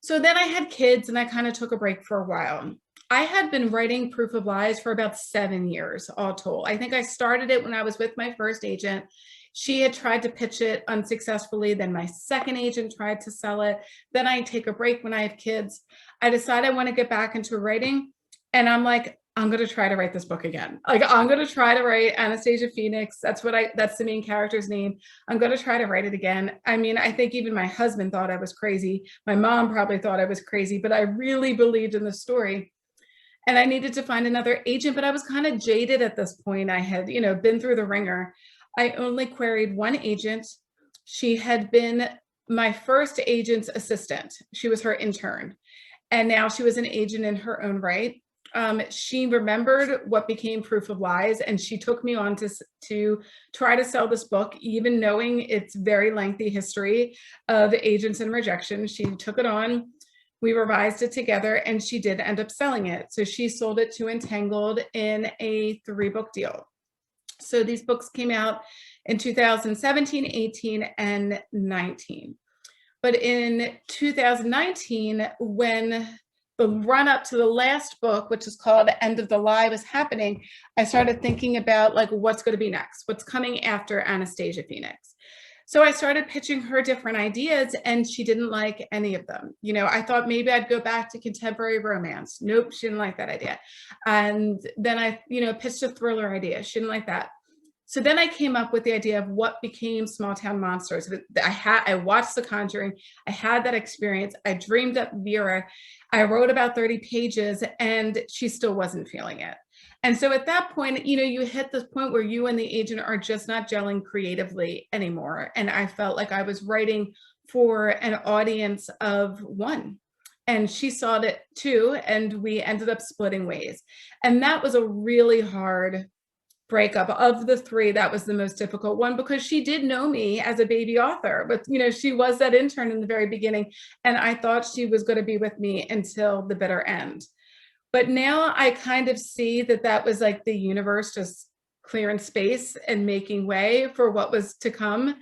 So then I had kids and I kind of took a break for a while. I had been writing Proof of Lies for about 7 years all told. I think I started it when I was with my first agent. She had tried to pitch it unsuccessfully. Then my second agent tried to sell it. Then I take a break when I have kids. I decide I want to get back into writing. And I'm like, I'm going to try to write this book again. Like, I'm going to try to write Anastasia Phoenix. That's the main character's name. I'm going to try to write it again. I mean, I think even my husband thought I was crazy. My mom probably thought I was crazy, but I really believed in the story. And I needed to find another agent, but I was kind of jaded at this point. I had, been through the ringer. I only queried one agent. She had been my first agent's assistant. She was her intern. And now she was an agent in her own right. She remembered what became Proof of Lies, and she took me on to try to sell this book, even knowing its very lengthy history of agents and rejection. She took it on. We revised it together, and she did end up selling it. So she sold it to Entangled in a 3-book deal. So these books came out in 2017, 18, and 19. But in 2019, when the run up to the last book, which is called End of the Lie, was happening, I started thinking about like, what's going to be next? What's coming after Anastasia Phoenix? So I started pitching her different ideas, and she didn't like any of them. I thought maybe I'd go back to contemporary romance. Nope, she didn't like that idea. And then I, pitched a thriller idea. She didn't like that. So then I came up with the idea of what became Small Town Monsters. I watched The Conjuring. I had that experience. I dreamed up Vera. I wrote about 30 pages, and she still wasn't feeling it. And so at that point, you hit this point where you and the agent are just not gelling creatively anymore. And I felt like I was writing for an audience of one. And she saw it too, and we ended up splitting ways. And that was a really hard breakup. Of the 3, that was the most difficult one, because she did know me as a baby author, but she was that intern in the very beginning, and I thought she was going to be with me until the bitter end. But now I kind of see that was like the universe just clearing space and making way for what was to come,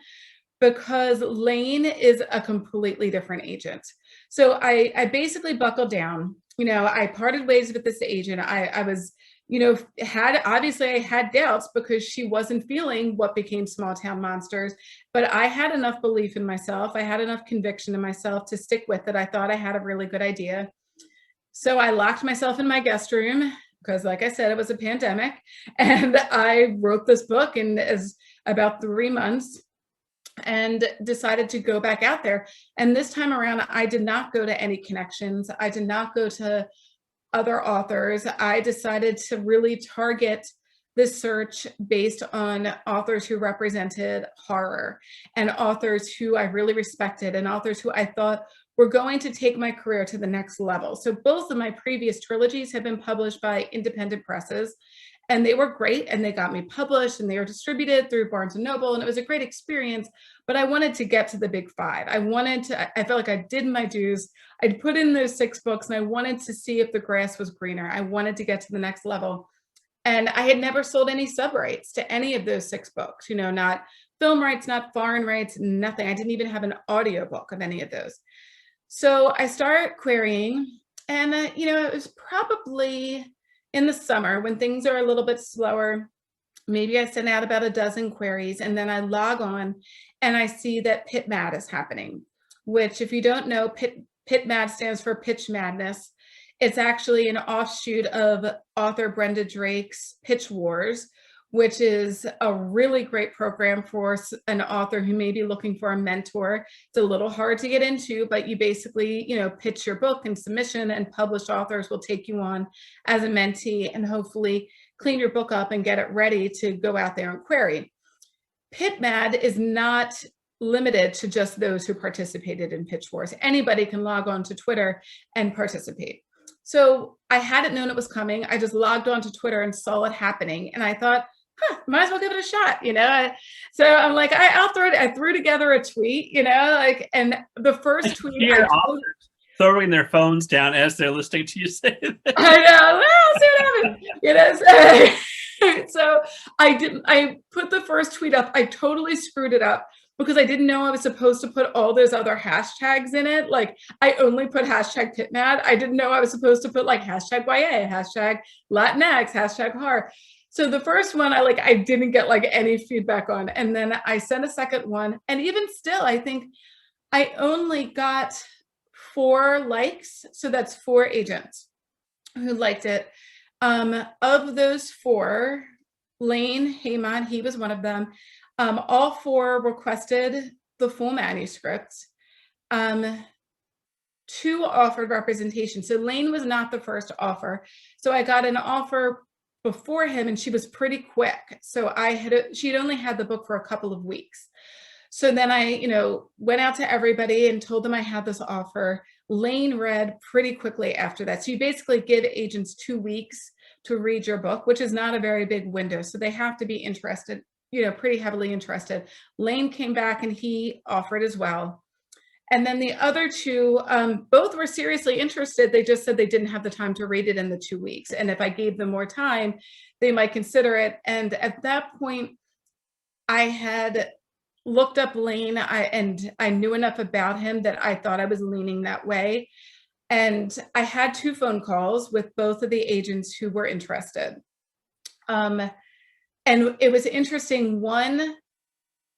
because Lane is a completely different agent. So I basically buckled down. I parted ways with this agent. I was I had doubts because she wasn't feeling what became Small Town Monsters, but I had enough belief in myself. I had enough conviction in myself to stick with it. I thought I had a really good idea. So I locked myself in my guest room because, like I said, it was a pandemic, and I wrote this book in about 3 months and decided to go back out there. And this time around, I did not go to any connections. I did not go to other authors. I decided to really target this search based on authors who represented horror, and authors who I really respected, and authors who I thought were going to take my career to the next level. So both of my previous trilogies have been published by independent presses, and they were great, and they got me published, and they were distributed through Barnes & Noble, and it was a great experience. But I wanted to get to the big 5. I felt like I did my dues. I'd put in those 6 books, and I wanted to see if the grass was greener. I wanted to get to the next level. And I had never sold any sub rights to any of those 6 books, not film rights, not foreign rights, nothing. I didn't even have an audiobook of any of those. So I started querying, and it was probably in the summer when things are a little bit slower. Maybe I send out about a dozen queries, and then I log on and I see that Pit Mad is happening, which, if you don't know, Pit Mad stands for Pitch Madness. It's actually an offshoot of author Brenda Drake's Pitch Wars, which is a really great program for an author who may be looking for a mentor. It's a little hard to get into, but you basically, pitch your book and submission, and published authors will take you on as a mentee and hopefully clean your book up and get it ready to go out there and query. Pit Mad is not limited to just those who participated in Pitch Wars. Anybody can log on to Twitter and participate. So I hadn't known it was coming. I just logged on to Twitter and saw it happening, and I thought, might as well give it a shot, So I'm like, I'll throw it. I threw together a tweet, and the first tweet. Authors throwing their phones down as they're listening to you say that. I know. Well, see what happens. So I put the first tweet up. I totally screwed it up because I didn't know I was supposed to put all those other hashtags in it. Like, I only put hashtag PitMad. I didn't know I was supposed to put like hashtag YA, hashtag Latinx, hashtag horror. So the first one I didn't get like any feedback on. And then I sent a second one. And even still, I think I only got 4 likes. So that's 4 agents who liked it. Of those 4, Lane Heyman, he was one of them. All 4 requested the full manuscript. 2 offered representation. So Lane was not the first offer. So I got an offer before him, and she was pretty quick. So she'd only had the book for a couple of weeks. So then I, went out to everybody and told them I had this offer. Lane read pretty quickly after that. So you basically give agents 2 weeks to read your book, which is not a very big window. So they have to be interested, pretty heavily interested. Lane came back and he offered as well. And then the other 2, both were seriously interested. They just said they didn't have the time to read it in the 2 weeks. And if I gave them more time, they might consider it. And at that point, I had looked up Lane, and I knew enough about him that I thought I was leaning that way. And I had 2 phone calls with both of the agents who were interested. And it was interesting. One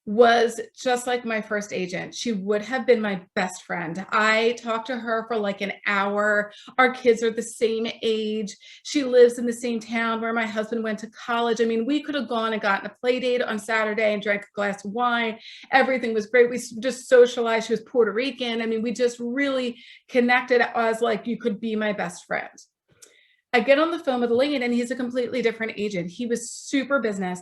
was just like my first agent. She would have been my best friend. I talked to her for like an hour. Our kids are the same age. She lives in the same town where my husband went to college. I mean, we could have gone and gotten a play date on Saturday and drank a glass of wine. Everything was great. We just socialized. She was Puerto Rican. I mean, we just really connected as like, you could be my best friend. I get on the phone with Lane, and he's a completely different agent. He was super business,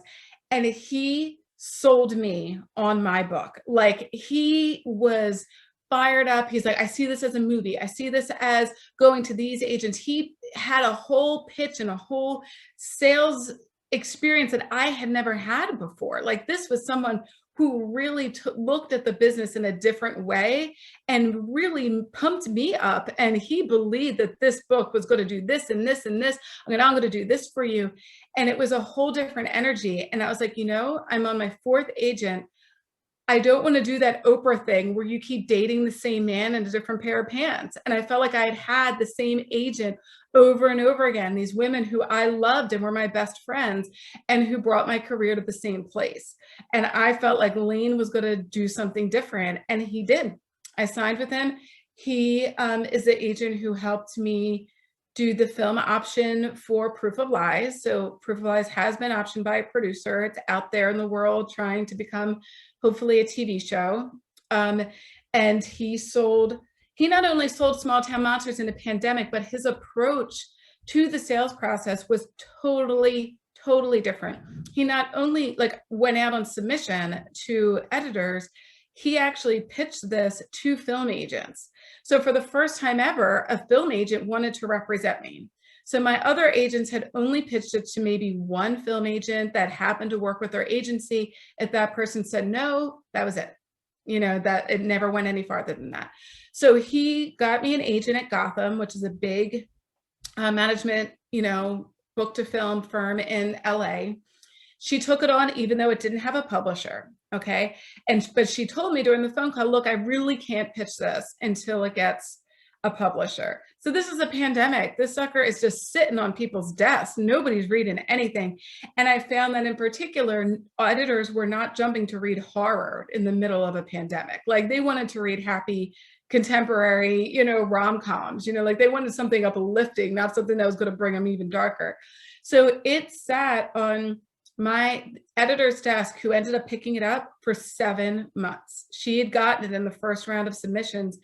and he sold me on my book. Like, he was fired up. He's like, I see this as a movie. I see this as going to these agents. He had a whole pitch and a whole sales experience that I had never had before. Like, this was someone who really looked at the business in a different way and really pumped me up. And he believed that this book was going to do this and this and this. I'm going to do this for you. And it was a whole different energy. And I was like, I'm on my 4th agent. I don't want to do that Oprah thing where you keep dating the same man in a different pair of pants. And I felt like I had the same agent over and over again, these women who I loved and were my best friends and who brought my career to the same place. And I felt like Lane was going to do something different, and he did. I signed with him. He is the agent who helped me do the film option for Proof of Lies. So Proof of Lies has been optioned by a producer. It's out there in the world trying to become hopefully a TV show. And he not only sold Small Town Monsters in a pandemic, but his approach to the sales process was totally different. He not only went out on submission to editors, he actually pitched this to film agents. So for the first time ever, a film agent wanted to represent me. So my other agents had only pitched it to maybe one film agent that happened to work with their agency. If that person said no, that was it. That it never went any farther than that. So he got me an agent at Gotham, which is a big management, book to film firm in LA. She took it on even though it didn't have a publisher. Okay. But she told me during the phone call, look, I really can't pitch this until it gets a publisher. So this is a pandemic. This sucker is just sitting on people's desks. Nobody's reading anything. And I found that in particular, editors were not jumping to read horror in the middle of a pandemic. Like, they wanted to read happy, contemporary, rom-coms, they wanted something uplifting, not something that was going to bring them even darker. So it sat on my editor's desk, who ended up picking it up for 7 months. She had gotten it in the first round of submissions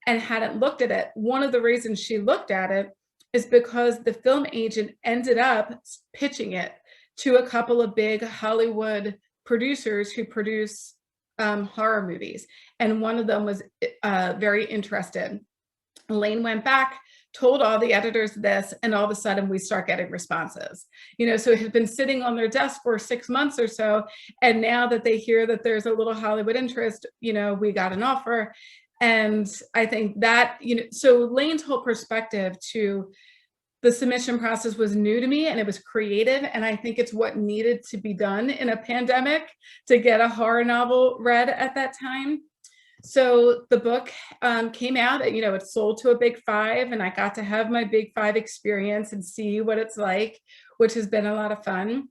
and hadn't looked at it. One of the reasons she looked at it is because the film agent ended up pitching it to a couple of big Hollywood producers who produce horror movies. And one of them was very interested. Elaine went back, told all the editors this, and all of a sudden we start getting responses. So it had been sitting on their desk for 6 months or so. And now that they hear that there's a little Hollywood interest, we got an offer. And I think that, so Lane's whole perspective to the submission process was new to me, and it was creative. And I think it's what needed to be done in a pandemic to get a horror novel read at that time. So the book came out, it sold to a big five, and I got to have my big five experience and see what it's like, which has been a lot of fun.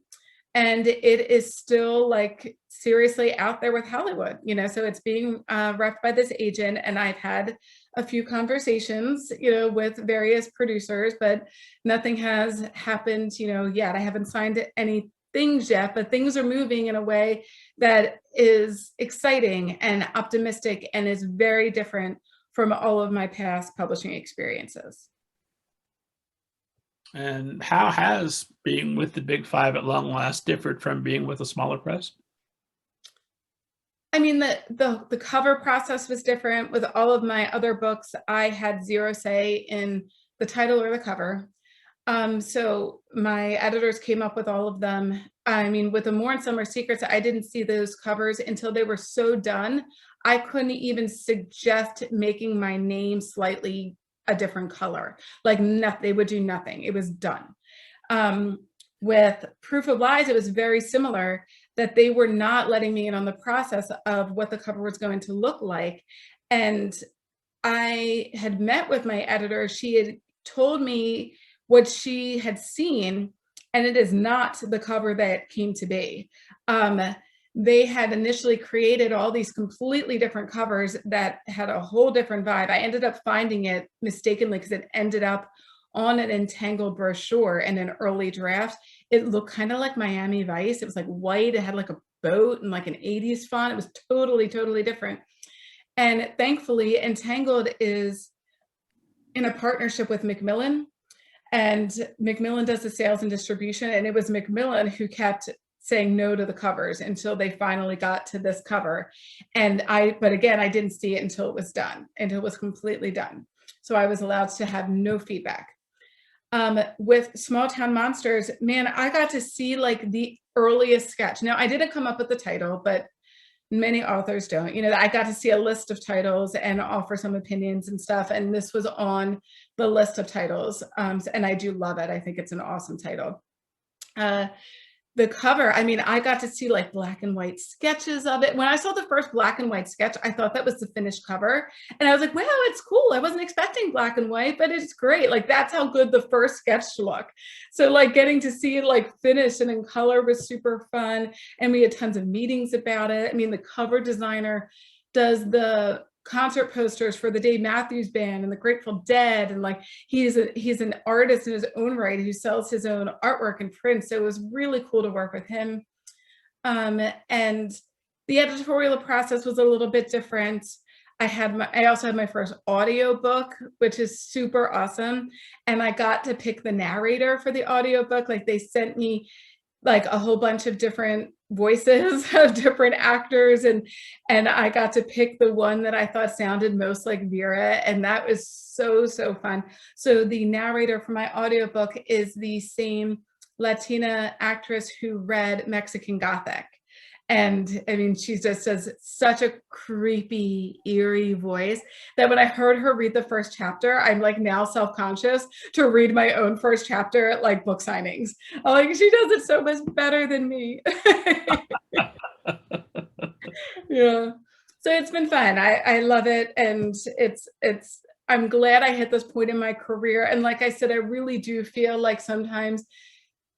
And it is still like seriously out there with Hollywood, so it's being repped by this agent, and I've had a few conversations, with various producers, but nothing has happened, yet. I haven't signed any things yet, but things are moving in a way that is exciting and optimistic and is very different from all of my past publishing experiences. And how has being with the big five at long last differed from being with a smaller press? I mean, the cover process was different. With all of my other books, I had zero say in the title or the cover. So my editors came up with all of them. I mean, with the More and Summer Secrets, I didn't see those covers until they were so done. I couldn't even suggest making my name slightly a different color. Like nothing, they would do nothing. It was done. With Proof of Lies, it was very similar, that they were not letting me in on the process of what the cover was going to look like. And I had met with my editor. She had told me what she had seen, and it is not the cover that came to be. They had initially created all these completely different covers that had a whole different vibe. I ended up finding it mistakenly because it ended up on an Entangled brochure in an early draft. It looked kind of like Miami Vice. It was like white. It had like a boat and like an 80s font. It was totally, totally different. And thankfully, Entangled is in a partnership with Macmillan, and Macmillan does the sales and distribution. And it was Macmillan who kept saying no to the covers until they finally got to this cover. But again, I didn't see it until it was done, until it was completely done. So I was allowed to have no feedback. With Small Town Monsters, man, I got to see like the earliest sketch. Now, I didn't come up with the title, but many authors don't. I got to see a list of titles and offer some opinions and stuff. And this was on the list of titles. And I do love it. I think it's an awesome title. The cover, I mean, I got to see like black and white sketches of it. When I saw the first black and white sketch, I thought that was the finished cover. And I was like, wow, it's cool. I wasn't expecting black and white, but it's great. Like, that's how good the first sketch looked. So like getting to see it like finished and in color was super fun. And we had tons of meetings about it. I mean, the cover designer does the concert posters for the Dave Matthews Band and the Grateful Dead, and like he's an artist in his own right who sells his own artwork and prints. So it was really cool to work with him. And the editorial process was a little bit different. I also had my first audio book, which is super awesome, and I got to pick the narrator for the audio book. Like, they sent me like a whole bunch of different voices of different actors, and I got to pick the one that I thought sounded most like Vera, and that was so fun. So the narrator for my audiobook is the same Latina actress who read Mexican Gothic. And I mean, she just does such a creepy, eerie voice that when I heard her read the first chapter, I'm like now self-conscious to read my own first chapter at like book signings. I'm like, she does it so much better than me. Yeah. So it's been fun. I love it. And I'm glad I hit this point in my career. And like I said, I really do feel like sometimes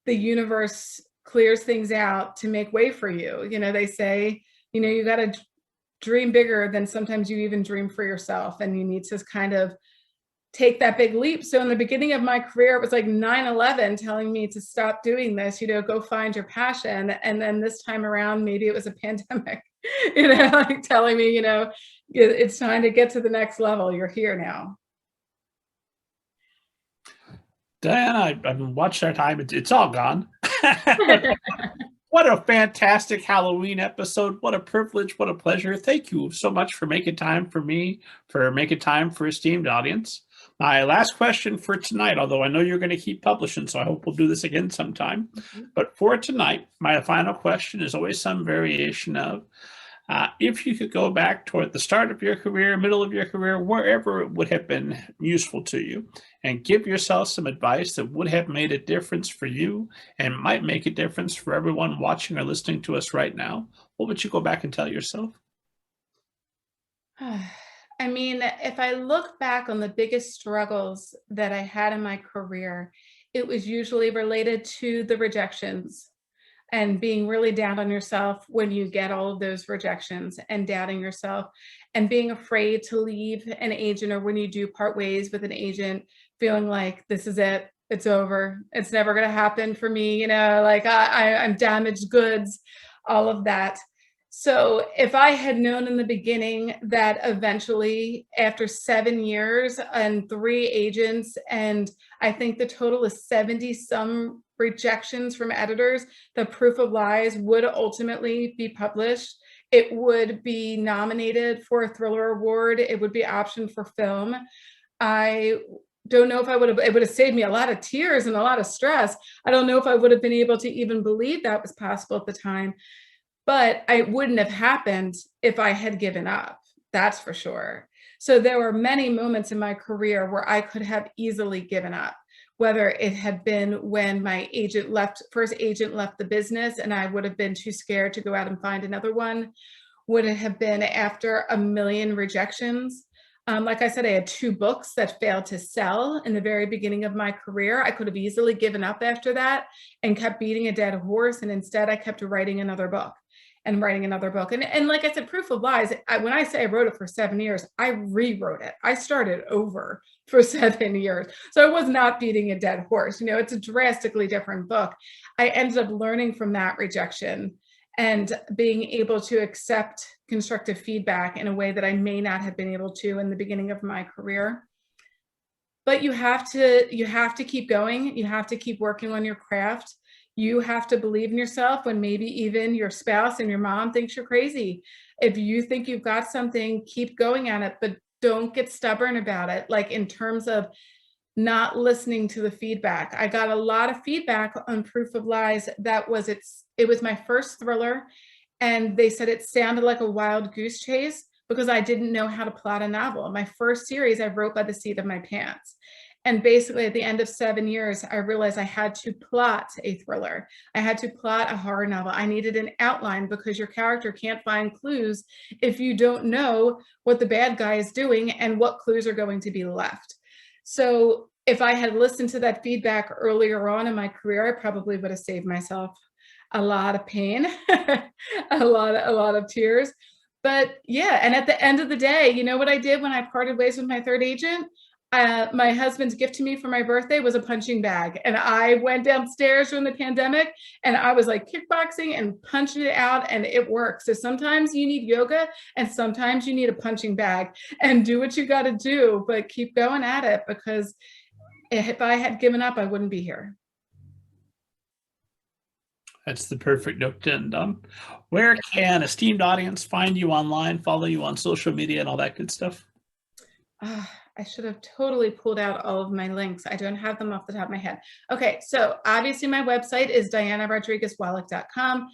the universe clears things out to make way for you. They say, you got to dream bigger than sometimes you even dream for yourself. And you need to kind of take that big leap. So in the beginning of my career, it was like 9/11 telling me to stop doing this, go find your passion. And then this time around, maybe it was a pandemic, like telling me, it's time to get to the next level. You're here now. Diana, I've watched our time. It's all gone. What a fantastic Halloween episode. What a privilege. What a pleasure. Thank you so much for making time for me, for making time for esteemed audience. My last question for tonight, although I know you're going to keep publishing, so I hope we'll do this again sometime. Mm-hmm. But for tonight, my final question is always some variation of, if you could go back toward the start of your career, middle of your career, wherever it would have been useful to you, and give yourself some advice that would have made a difference for you and might make a difference for everyone watching or listening to us right now, what would you go back and tell yourself? I mean, if I look back on the biggest struggles that I had in my career, it was usually related to the rejections and being really down on yourself when you get all of those rejections and doubting yourself and being afraid to leave an agent, or when you do part ways with an agent, feeling like this is it, it's over, it's never going to happen for me, like I'm damaged goods, all of that. So if I had known in the beginning that eventually, after 7 years and 3 agents, and I think the total is 70 some rejections from editors, the Proof of Lies would ultimately be published. It would be nominated for a Thriller Award. It would be optioned for film. I don't know if it would have saved me a lot of tears and a lot of stress. I don't know if I would have been able to even believe that was possible at the time. But it wouldn't have happened if I had given up, that's for sure. So there were many moments in my career where I could have easily given up, whether it had been when my first agent left the business and I would have been too scared to go out and find another one. Would it have been after a million rejections? Like I said, I had 2 books that failed to sell in the very beginning of my career. I could have easily given up after that and kept beating a dead horse. And instead I kept writing another book. And like I said, Proof of Lies, when I say I wrote it for 7 years, I rewrote it. I started over for 7 years. So I was not beating a dead horse. It's a drastically different book. I ended up learning from that rejection and being able to accept constructive feedback in a way that I may not have been able to in the beginning of my career. But you have to keep going. You have to keep working on your craft. You have to believe in yourself when maybe even your spouse and your mom thinks you're crazy. If you think you've got something, keep going at it, but don't get stubborn about it. Like in terms of not listening to the feedback. I got a lot of feedback on Proof of Lies. It was my first thriller, and they said it sounded like a wild goose chase because I didn't know how to plot a novel. My first series I wrote by the seat of my pants. And basically at the end of 7 years, I realized I had to plot a thriller. I had to plot a horror novel. I needed an outline because your character can't find clues if you don't know what the bad guy is doing and what clues are going to be left. So if I had listened to that feedback earlier on in my career, I probably would have saved myself a lot of pain, a lot of tears. But yeah, and at the end of the day, you know what I did when I parted ways with my third agent? My husband's gift to me for my birthday was a punching bag. And I went downstairs during the pandemic and I was like kickboxing and punching it out, and it works. So sometimes you need yoga and sometimes you need a punching bag, and do what you got to do, but keep going at it, because if I had given up, I wouldn't be here. That's the perfect note to end on. Where can esteemed audience find you online, follow you on social media, and all that good stuff? I should have totally pulled out all of my links. I don't have them off the top of my head. Okay, so obviously my website is DianaRodriguezWallach.com.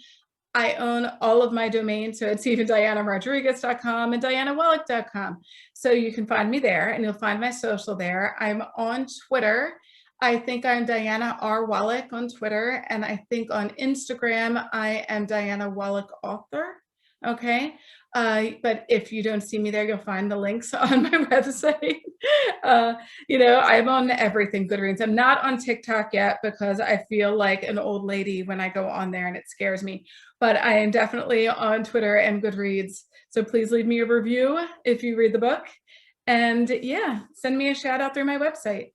I own all of my domains, so it's even DianaRodriguez.com and DianaWallach.com. So you can find me there, and you'll find my social there. I'm on Twitter. I think I'm Diana R. Wallach on Twitter, and I think on Instagram I am Diana Wallach Author. Okay. But if you don't see me there, you'll find the links on my website. I'm on everything Goodreads. I'm not on TikTok yet because I feel like an old lady when I go on there and it scares me. But I am definitely on Twitter and Goodreads. So please leave me a review if you read the book. And yeah, send me a shout out through my website.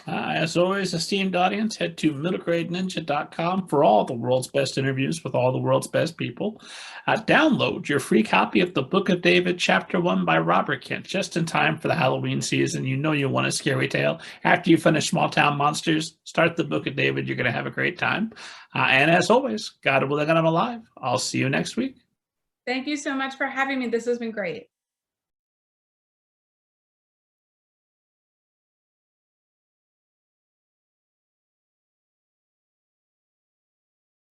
As always, esteemed audience, head to middlegradeninja.com for all the world's best interviews with all the world's best people. Download your free copy of the Book of David, Chapter 1 by Robert Kent, just in time for the Halloween season. You know you want a scary tale. After you finish Small Town Monsters, start the Book of David. You're going to have a great time. And as always, God willing and I'm alive, I'll see you next week. Thank you so much for having me. This has been great.